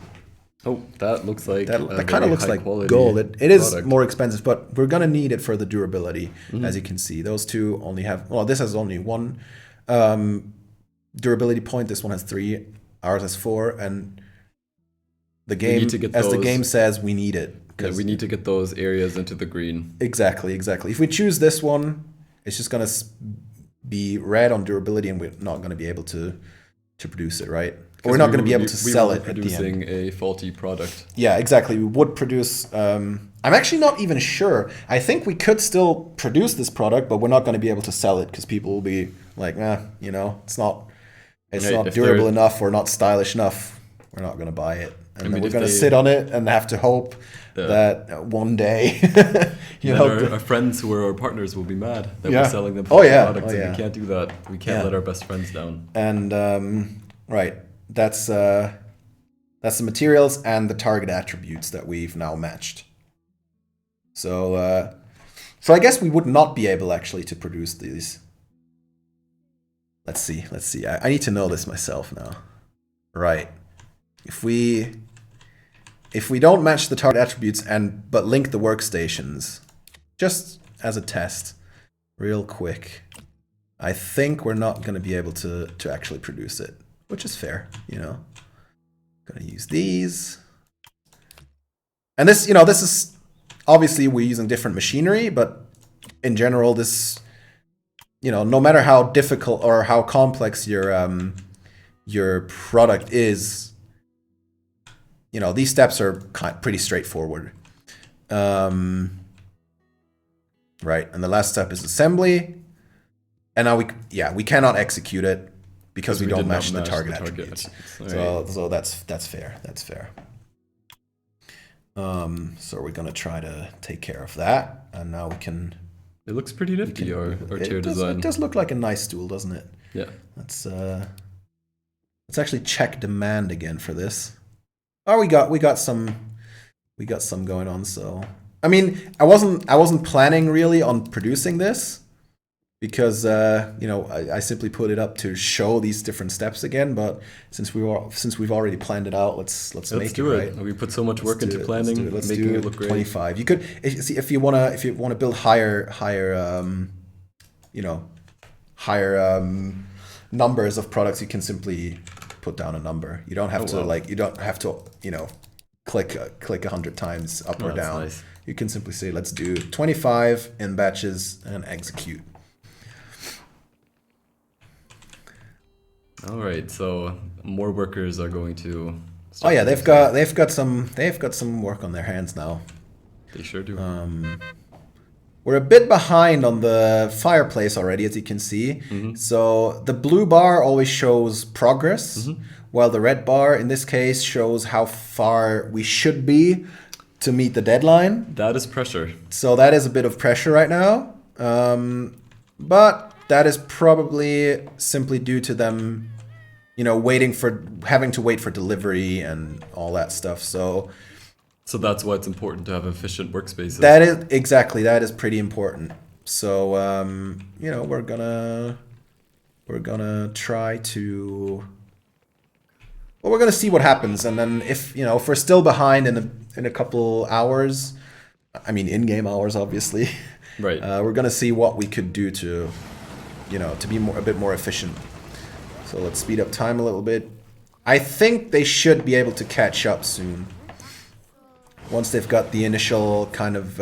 Oh, that looks like that kind of looks like gold. It is more expensive, but we're gonna need it for the durability. As you can see, those two only have. Well, this has only one durability point. This one has 3. Ours has 4, and the game, the game says, we need it. Yeah, we need to get those areas into the green. Exactly. If we choose this one, it's just gonna be red on durability, and we're not gonna be able to produce it, right? Or we're not going to be able to sell it at the end. Producing a faulty product. Yeah, exactly. We would produce. I'm actually not even sure. I think we could still produce this product, but we're not going to be able to sell it because people will be like, you know, it's not durable enough or not stylish enough. We're not going to buy it, and then we're going to sit on it and have to hope that one day, our friends who are our partners will be mad that we're selling them products, and we can't do that. We can't let our best friends down. And right. That's the materials and the target attributes that we've now matched. So I guess we would not be able actually to produce these. Let's see. I need to know this myself now. Right. If we don't match the target attributes but link the workstations, just as a test, real quick, I think we're not going to be able to actually produce it. Which is fair, you know. Gonna use these. And this, you know, this is obviously we're using different machinery, but in general, this, you know, no matter how difficult or how complex your product is, you know, these steps are pretty straightforward. Right, and the last step is assembly. And now we cannot execute it. Because we don't match the target attributes. Right. So that's fair. That's fair. So we're gonna try to take care of that, and now we can. It looks pretty nifty. Our chair design. It does look like a nice stool, doesn't it? Yeah. Let's actually check demand again for this. Oh, we got some going on. So I mean, I wasn't planning really on producing this. Because you know, I simply put it up to show these different steps again. But since we've already planned it out, let's make do it right. We put so much work into planning, let's making do it look great. 25. You could see if you wanna build higher numbers of products. You can simply put down a number. You don't have to you know click 100 times up or down. Nice. You can simply say let's do 25 in batches and execute. All right, so more workers are going to. Oh yeah, they've got some work on their hands now. They sure do. We're a bit behind on the fireplace already, as you can see. So the blue bar always shows progress, while the red bar in this case shows how far we should be to meet the deadline. That is pressure. So that is a bit of pressure right now, but. That is probably simply due to them, you know, having to wait for delivery and all that stuff. So that's why it's important to have efficient workspaces. That is pretty important. So you know, we're gonna try to. Well, we're gonna see what happens, and then if we're still behind in a couple hours, I mean in-game hours, obviously. Right. We're gonna see what we could do to be a bit more efficient. So let's speed up time a little bit. I think they should be able to catch up soon. Once they've got the initial kind of,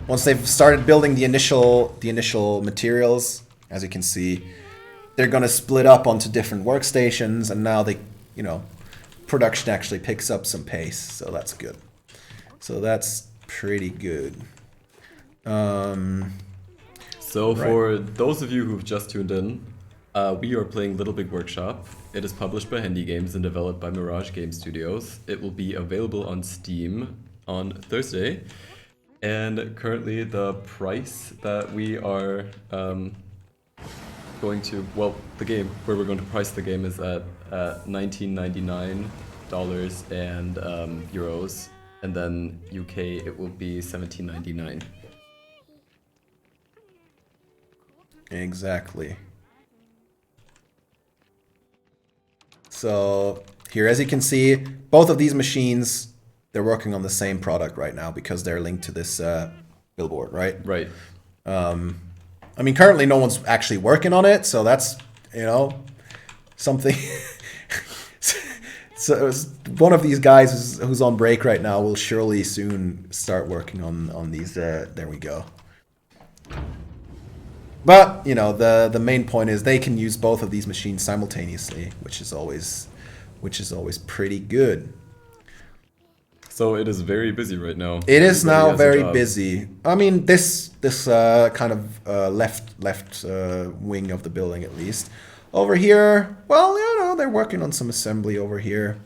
once they've started building the initial materials, as you can see, they're gonna split up onto different workstations, and now production actually picks up some pace, so that's good. So that's pretty good. So for those of you who've just tuned in, we are playing Little Big Workshop. It is published by HandyGames and developed by Mirage Game Studios. It will be available on Steam on Thursday. And currently the price that we are going to, well, the game where we're going to price the game is at $19.99 and euros, and then UK it will be $17.99. Exactly. So here, as you can see, both of these machines, they're working on the same product right now because they're linked to this billboard, right? Right. I mean, currently no one's actually working on it, so that's, you know, something. So one of these guys who's on break right now will surely soon start working on these. There we go. But, you know, the main point is they can use both of these machines simultaneously, which is always pretty good. So it is very busy right now. It is now very busy. I mean, this kind of left wing of the building, at least. Over here, well, you know, they're working on some assembly over here.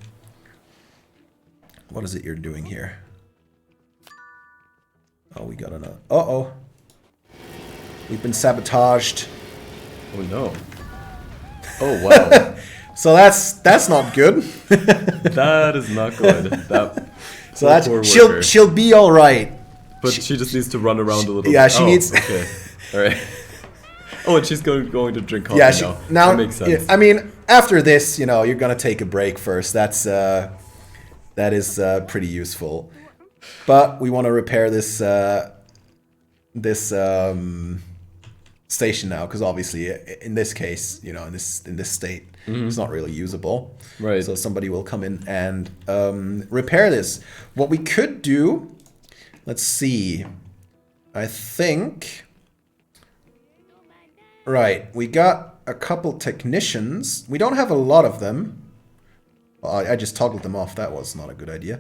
What is it you're doing here? Oh, we got another. Uh-oh. We've been sabotaged. Oh no. Oh wow. So that's not good. That is not good. So that's she'll be all right. But she just needs to run around a little. Yeah, she needs. Okay. All right. Oh, and she's going to drink coffee now. That makes sense. Yeah, I mean, after this, you know, you're gonna take a break first. That is pretty useful. But we want to repair this station now, because obviously in this case, you know, in this state, it's not really usable. Right. So somebody will come in and repair this. What we could do, let's see. I think. Right, we got a couple technicians. We don't have a lot of them. Well, I just toggled them off. That was not a good idea.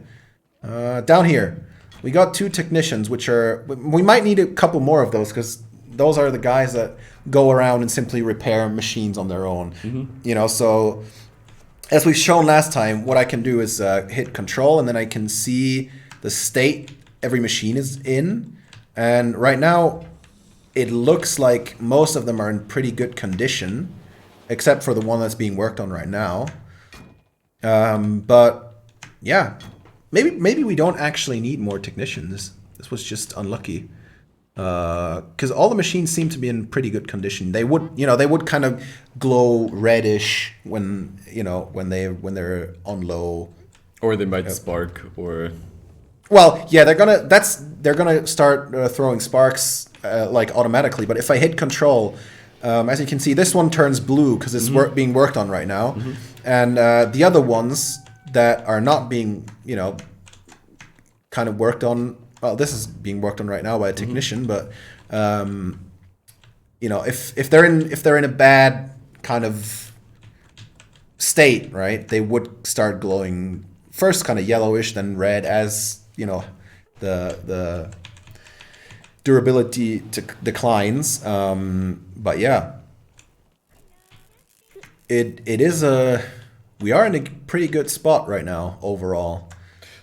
Down here, we got 2 technicians, which are... We might need a couple more of those, because those are the guys that go around and simply repair machines on their own. You know, so... As we've shown last time, what I can do is hit Control, and then I can see the state every machine is in. And right now... It looks like most of them are in pretty good condition, except for the one that's being worked on right now. But yeah, maybe we don't actually need more technicians. This was just unlucky, because all the machines seem to be in pretty good condition. They would kind of glow reddish when they're on low, or they might spark, or. Well, yeah, they're gonna start throwing sparks like automatically. But if I hit Control, as you can see, this one turns blue because it's being worked on right now, and the other ones that are not being, you know, kind of worked on. Well, this is being worked on right now by a technician, but you know, if they're in a bad kind of state, right, they would start glowing first, kind of yellowish, then red, as you know, the durability declines. But yeah, it is we are in a pretty good spot right now overall.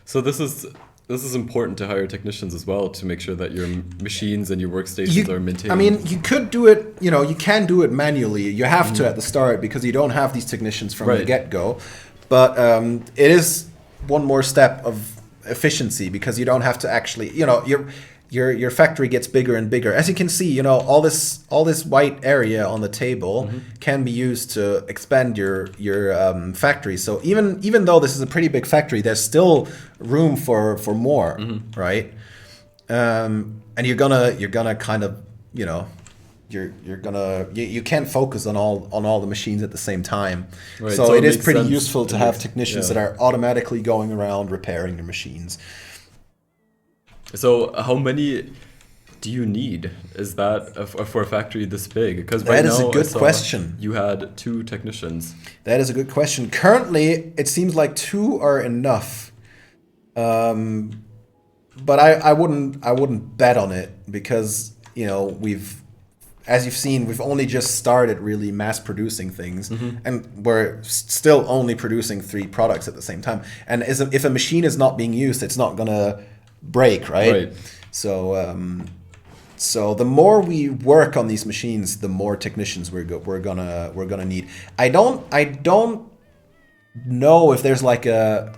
So this is important to hire technicians as well, to make sure that your machines and your workstations are maintained. I mean, you could do it, you know, you can do it manually. You have to at the start because you don't have these technicians from the get-go. But it is one more step of efficiency, because you don't have to actually, you know, your factory gets bigger and bigger. As you can see, you know, all this white area on the table can be used to expand your factory. So even though this is a pretty big factory, there's still room for more, right? And you're gonna kind of, you know, you can't focus on all the machines at the same time. Right. So it is pretty useful to have technicians that are automatically going around repairing your machines. So how many do you need? Is that for a factory this big? Because right that is a good question. You had 2 technicians. That is a good question. Currently, it seems like 2 are enough. But I wouldn't bet on it, because, you know, as you've seen, we've only just started really mass producing things, and we're still only producing 3 products at the same time. And if a machine is not being used, it's not gonna break, right? So the more we work on these machines, the more technicians we're gonna need. I don't know if there's like a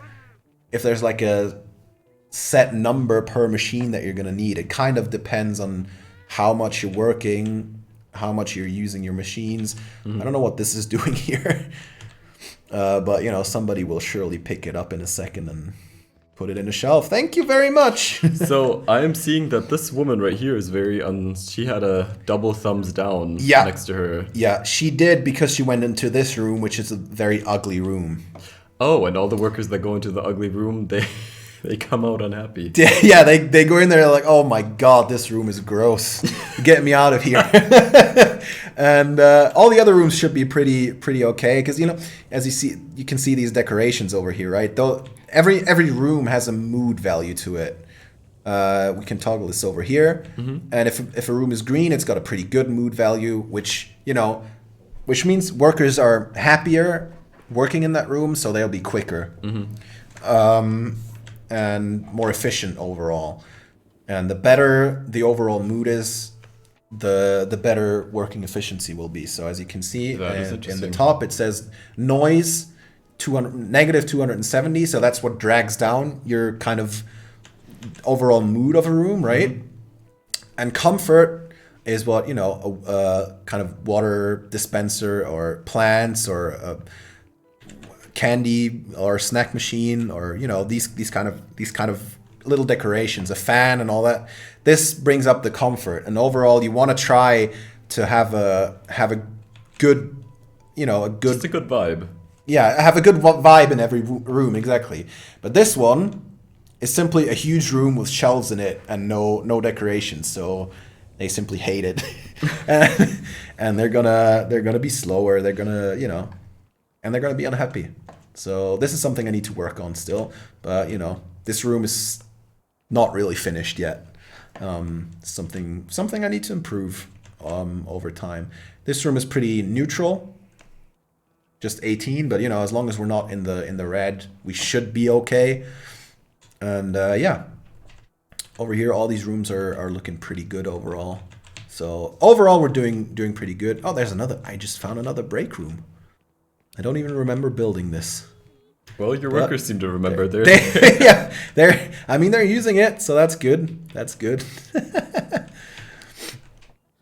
set number per machine that you're gonna need. It kind of depends on how much you're working, how much you're using your machines. I don't know what this is doing here, but you know, somebody will surely pick it up in a second and put it in a shelf. Thank you very much. So I am seeing that this woman right here is very she had a double thumbs down next to her. Yeah, she did, because she went into this room, which is a very ugly room. Oh, and all the workers that go into the ugly room, they come out unhappy. Yeah, they go in there like, oh my god, this room is gross. Get me out of here. And all the other rooms should be pretty okay, because you know, as you can see these decorations over here, right? Though every room has a mood value to it. We can toggle this over here, and if a room is green, it's got a pretty good mood value, which means workers are happier working in that room, so they'll be quicker. And more efficient overall. And the better the overall mood is, the better working efficiency will be. So as you can see, in the top it says noise negative 270, so that's what drags down your kind of overall mood of a room, right? And comfort is what, you know, a kind of water dispenser or plants or a candy or snack machine, or you know, these kind of little decorations, a fan and all that. This brings up the comfort, and overall you want to try to have a good, you know, just a good vibe. Yeah, have a good vibe in every room, exactly. But this one is simply a huge room with shelves in it and no decorations, so they simply hate it. And they're gonna be slower, they're gonna, you know, and they're gonna be unhappy. So this is something I need to work on still, but you know, this room is not really finished yet. Something I need to improve over time. This room is pretty neutral, just 18, but you know, as long as we're not in the red, we should be okay. And yeah, over here, all these rooms are looking pretty good overall. So overall, we're doing pretty good. Oh, there's another. I just found another break room. I don't even remember building this. Well, your workers seem to remember. They're using it, so that's good. That's good.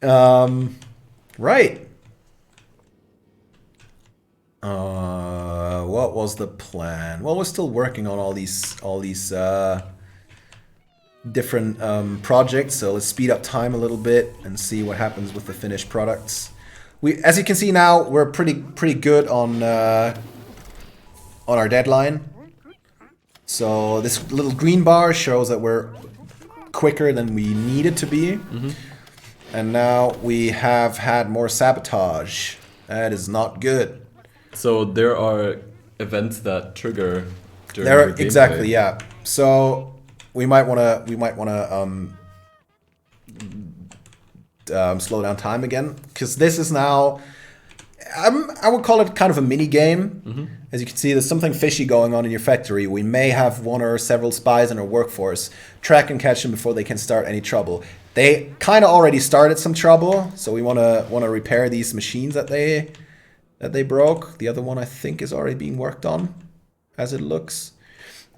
Right. What was the plan? Well, we're still working on all these different projects. So let's speed up time a little bit and see what happens with the finished products. As you can see now, we're pretty good on our deadline. So this little green bar shows that we're quicker than we needed to be. And now we have had more sabotage. That is not good. So there are events that trigger during There, the gameplay. exactly, yeah. So we might wanna slow down time again, because this is now, I would call it kind of a mini game. As you can see, there's something fishy going on in your factory. We may have one or several spies in our workforce. Track and catch them before they can start any trouble. They kind of already started some trouble, so we want to repair these machines that they broke. The other one, I think, is already being worked on, as it looks.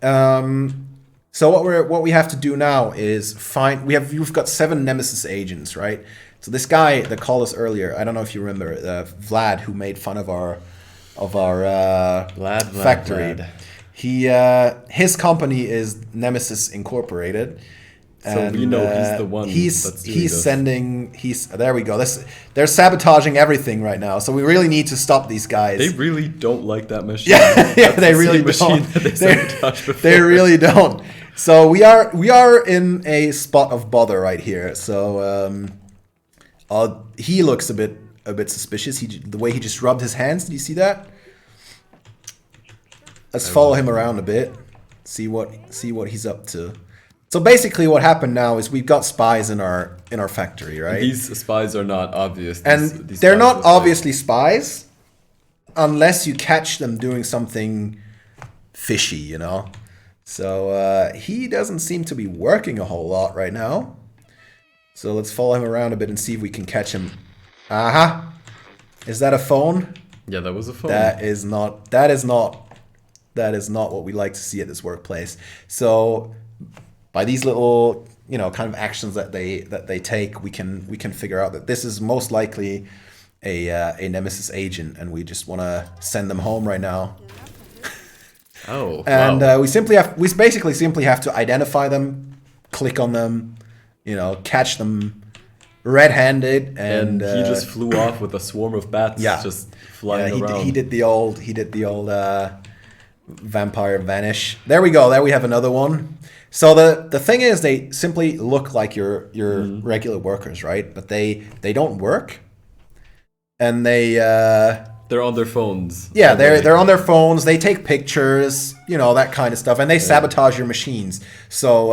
So what we have to do now is find. We've got 7 Nemesis agents, right? So this guy that called us earlier, I don't know if you remember, Vlad, who made fun of our factory. Vlad. His company is Nemesis Incorporated. So we know he's the one that's doing this. There we go. They're sabotaging everything right now. So we really need to stop these guys. They really don't like that machine. Yeah, they really don't. They really don't. So we are in a spot of bother right here. So he looks a bit suspicious. The way he just rubbed his hands. Did you see that? Let's follow him around a bit. See what he's up to. So basically, what happened now is we've got spies in our factory, right? These spies are not obvious. And These they're spies not look like- obviously spies unless you catch them doing something fishy, you know? So he doesn't seem to be working a whole lot right now. So let's follow him around a bit and see if we can catch him. Aha! Is that a phone? Yeah, that was a phone. That is not what we like to see at this workplace. So by these little, you know, kind of actions that they take, we can figure out that this is most likely a Nemesis agent, and we just want to send them home right now. Oh, And wow. we basically simply have to identify them, click on them, you know, catch them red-handed, and he just flew off with a swarm of bats just flying around. He did the old vampire vanish. There we go. There we have another one. So the thing is, they simply look like your regular workers, right? But they don't work, and They're on their phones. yeah, they're on their phones. They take pictures, you know, that kind of stuff, and they sabotage your machines. So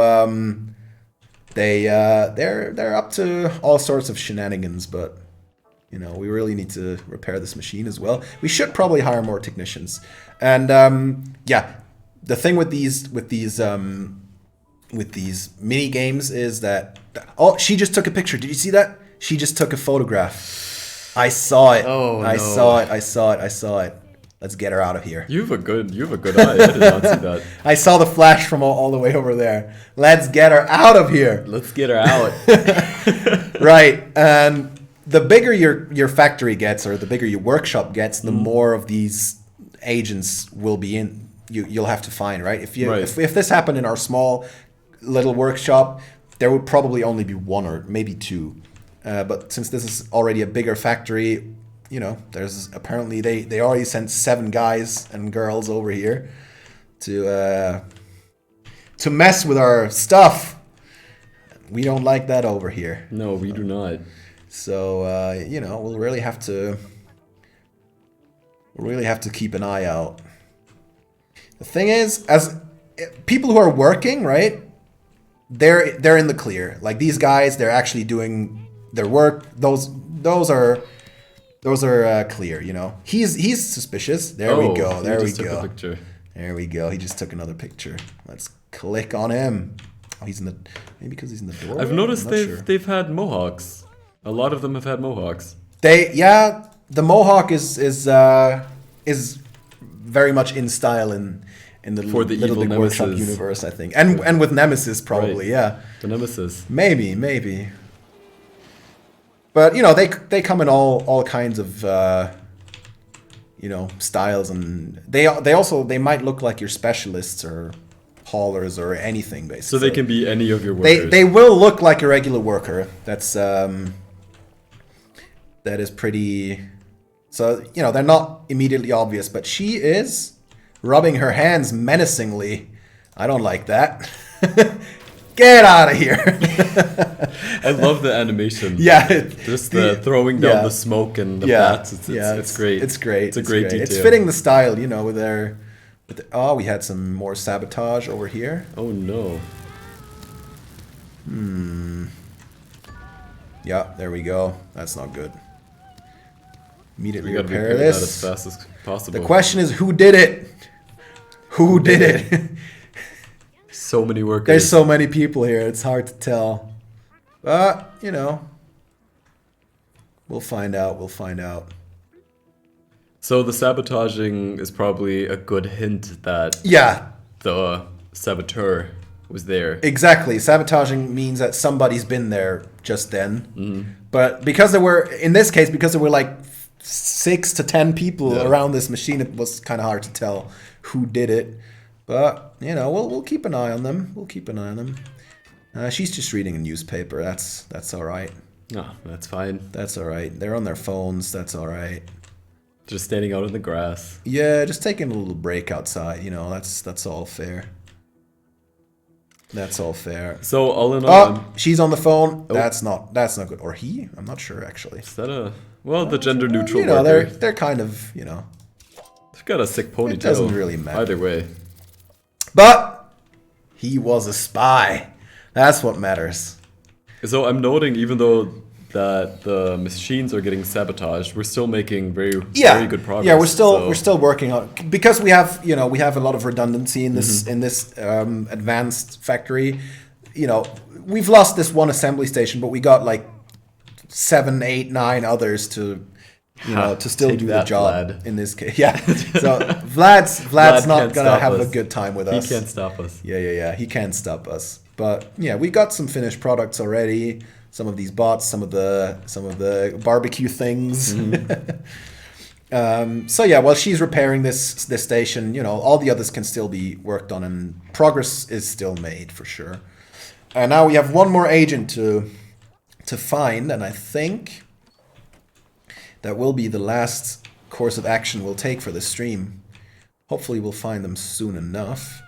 they're up to all sorts of shenanigans. But you know, we really need to repair this machine as well. We should probably hire more technicians. And yeah, the thing with these mini games is that she just took a picture. Did you see that? She just took a photograph. I saw it. Oh, I no. saw it. Let's get her out of here. You have a good eye. I did not see that. I saw the flash from all the way over there. Let's get her out of here. Let's get her out. Right. And the bigger your factory gets, or the bigger your workshop gets, the more of these agents will be in. You'll have to find, right? If this happened in our small little workshop, there would probably only be one or maybe two. But since this is already a bigger factory, you know, there's apparently they already sent 7 guys and girls over here to mess with our stuff. We don't like that over here. No, we do not. So you know, we'll really have to keep an eye out. The thing is, as people who are working, right? They're in the clear. Like these guys, they're actually doing their work. Those are clear. You know, he's suspicious. There we go. There we go. There we go. He just took another picture. Let's click on him. Oh, he's in the maybe because he's in the door. I've noticed they've had mohawks. A lot of them have had mohawks. The mohawk is very much in style in the For the Little evil Big Workshop Nemesis. universe, I think, and with Nemesis probably, Right. yeah, The Nemesis. maybe. But you know, they come in all kinds of you know, styles, and they might look like your specialists or haulers or anything basically. So they can be any of your workers. They will look like a regular worker. That is pretty. So you know, they're not immediately obvious, but she is rubbing her hands menacingly. I don't like that. Get out of here. I love the animation. Yeah. Just the throwing down the smoke and the bats. It's great. It's great. It's a great detail. It's fitting the style, you know, oh, we had some more sabotage over here. Oh no. Yeah, there we go. That's not good. Immediately We gotta repair repair that this. as fast as possible. The question is, who did it? Who did it? So many workers. There's so many people here, it's hard to tell. But, you know, we'll find out. So the sabotaging is probably a good hint that Yeah, the saboteur was there. exactly. Sabotaging means that somebody's been there just then. But because there were like 6 to 10 people around this machine, it was kind of hard to tell who did it. But, you know, we'll keep an eye on them. She's just reading a newspaper. That's all right. Ah, that's fine. That's all right. They're on their phones. That's all right. Just standing out in the grass. Yeah, just taking a little break outside. You know, that's all fair. That's all fair. So all in all, Oh, she's on the phone. That's not good. Or he? I'm not sure actually. is that the gender neutral You know, worker? they're kind of, you know. They've got a sick ponytail. doesn't really matter. Either way. But he was a spy. That's what matters. So I'm noting, even though that the machines are getting sabotaged, we're still making very good progress. Yeah, we're still working on, because we have a lot of redundancy in this advanced factory. We've lost this one assembly station, but we got like 7, 8, 9 others to still do the job. Vlad. In this case. Yeah. So Vlad's not gonna have a good time with us. He can't stop us. Yeah. He can't stop us. But yeah, we got some finished products already. Some of these bots, some of the barbecue things. So yeah, while she's repairing this station, all the others can still be worked on, and progress is still made for sure. And now we have one more agent to find, and I think that will be the last course of action we'll take for this stream. Hopefully we'll find them soon enough.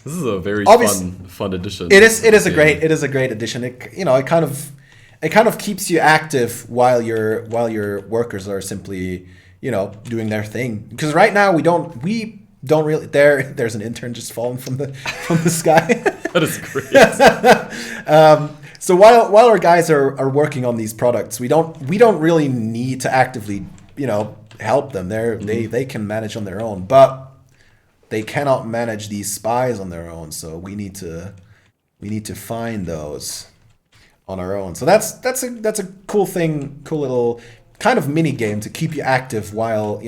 This is a very fun addition. It is a great addition. It kind of keeps you active while your workers are simply doing their thing. Because right now we don't really. There's an intern just falling from the sky. That is great. So while our guys are working on these products, we don't really need to actively help them. They can manage on their own, but they cannot manage these spies on their own. So we need to find those on our own. So that's a cool thing, cool little kind of mini game to keep you active while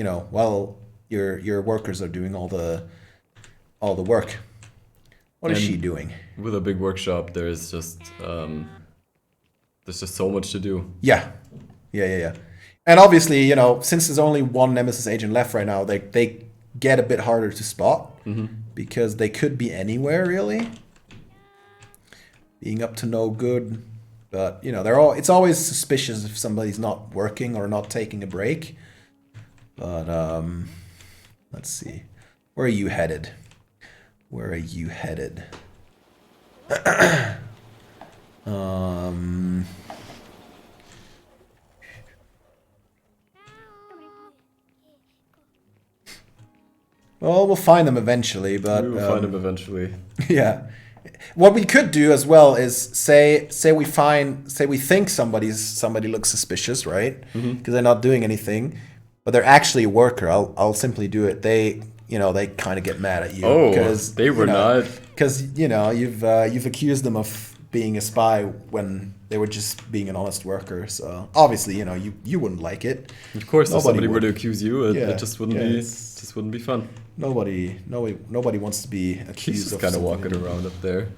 your workers are doing all the work. What is she doing? With a big workshop, there's just so much to do. Yeah. And obviously, since there's only one Nemesis agent left right now, they get a bit harder to spot because they could be anywhere really, being up to no good. But it's always suspicious if somebody's not working or not taking a break. But let's see, where are you headed? Well, we'll find them eventually, but we will find them eventually. Yeah. What we could do as well is say we think somebody looks suspicious, right? Because they're not doing anything, but they're actually a worker. I'll simply do it. They kind of get mad at you. Oh, because they were not. Because you've accused them of being a spy when they were just being an honest worker. So obviously, you wouldn't like it. Of course, if somebody were to accuse you, it just wouldn't be fun. Nobody wants to be accused of kind of walking around up there.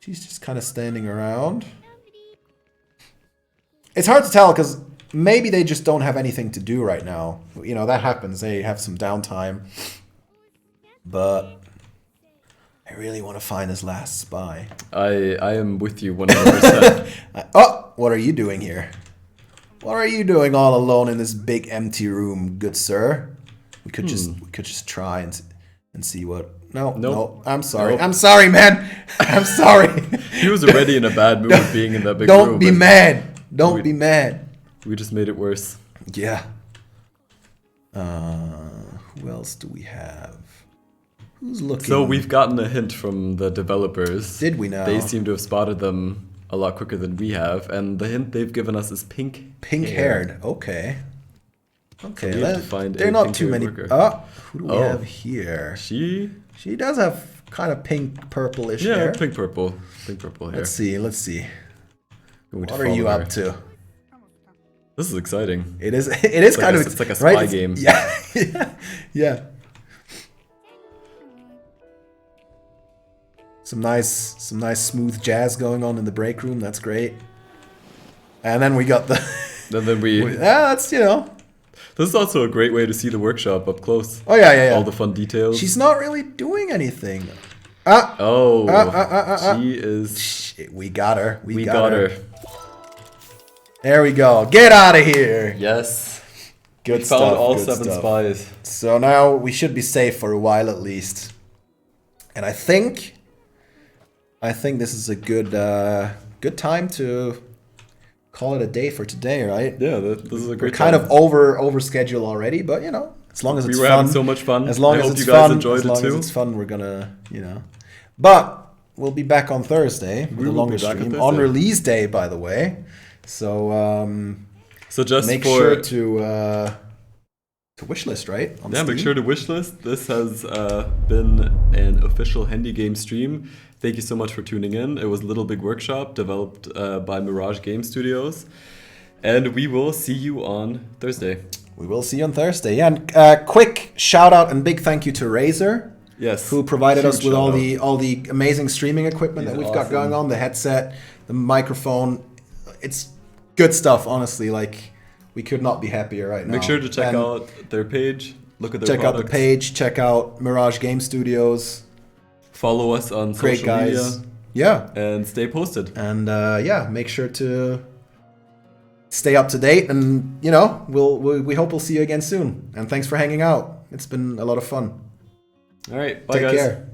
She's just kind of standing around. It's hard to tell because maybe they just don't have anything to do right now. That happens. They have some downtime. But I really want to find his last spy. I am with you 100%. Oh, what are you doing here? What are you doing all alone in this big empty room, good sir? We could just try and see what. No. I'm sorry. Nope. I'm sorry, man. I'm sorry. He was already in a bad mood being in that big room. Don't be mad. Don't be mad. We just made it worse. Yeah. Who else do we have? Who's looking? So we've gotten a hint from the developers. Did we now? They seem to have spotted them a lot quicker than we have, and the hint they've given us is pink. Pink-haired. Okay. So we have to find they're not too many. Worker. Who do we have here? She does have kind of pink purplish hair. Yeah, pink purple hair. Let's see. What are you up to? This is exciting. It is It's kind of it's like a spy game. Yeah. Some nice smooth jazz going on in the break room. That's great. And then we got the. That's This is also a great way to see the workshop up close. Oh yeah. All the fun details. She's not really doing anything. She is. Shit, we got her. We got her. There we go. Get out of here. Yes. Good stuff. We found all good 7 stuff. spies. So now we should be safe for a while at least. And I think this is a good time to call it a day for today, right? Yeah, this is a great We're kind time. of over schedule already, but As long as we it's were fun. having so much fun. As long I as hope it's you guys fun. enjoyed As long it too. as it's fun, we're gonna, But we'll be back on Thursday with a will longer be back on stream Thursday. on release day, by the way. So So just make for sure to wishlist, right? On make Steam. sure to wishlist. This has been an official HandyGames stream. Thank you so much for tuning in. It was Little Big Workshop developed by Mirage Game Studios. And we will see you on Thursday. We will see you on Thursday. Yeah, and quick shout out and big thank you to Razer. Yes. Who provided us Huge with shout all the amazing streaming equipment He's that we've got awesome. going on, the headset, the microphone. It's good stuff, honestly. Like, we could not be happier right now. Make sure to check And out their page. Look at their check out the products. page, check out Mirage Game Studios. Follow us on Great social guys. media. Yeah. And stay posted. And make sure to stay up to date. And, we hope we'll see you again soon. And thanks for hanging out. It's been a lot of fun. All right. Bye, Take guys. care.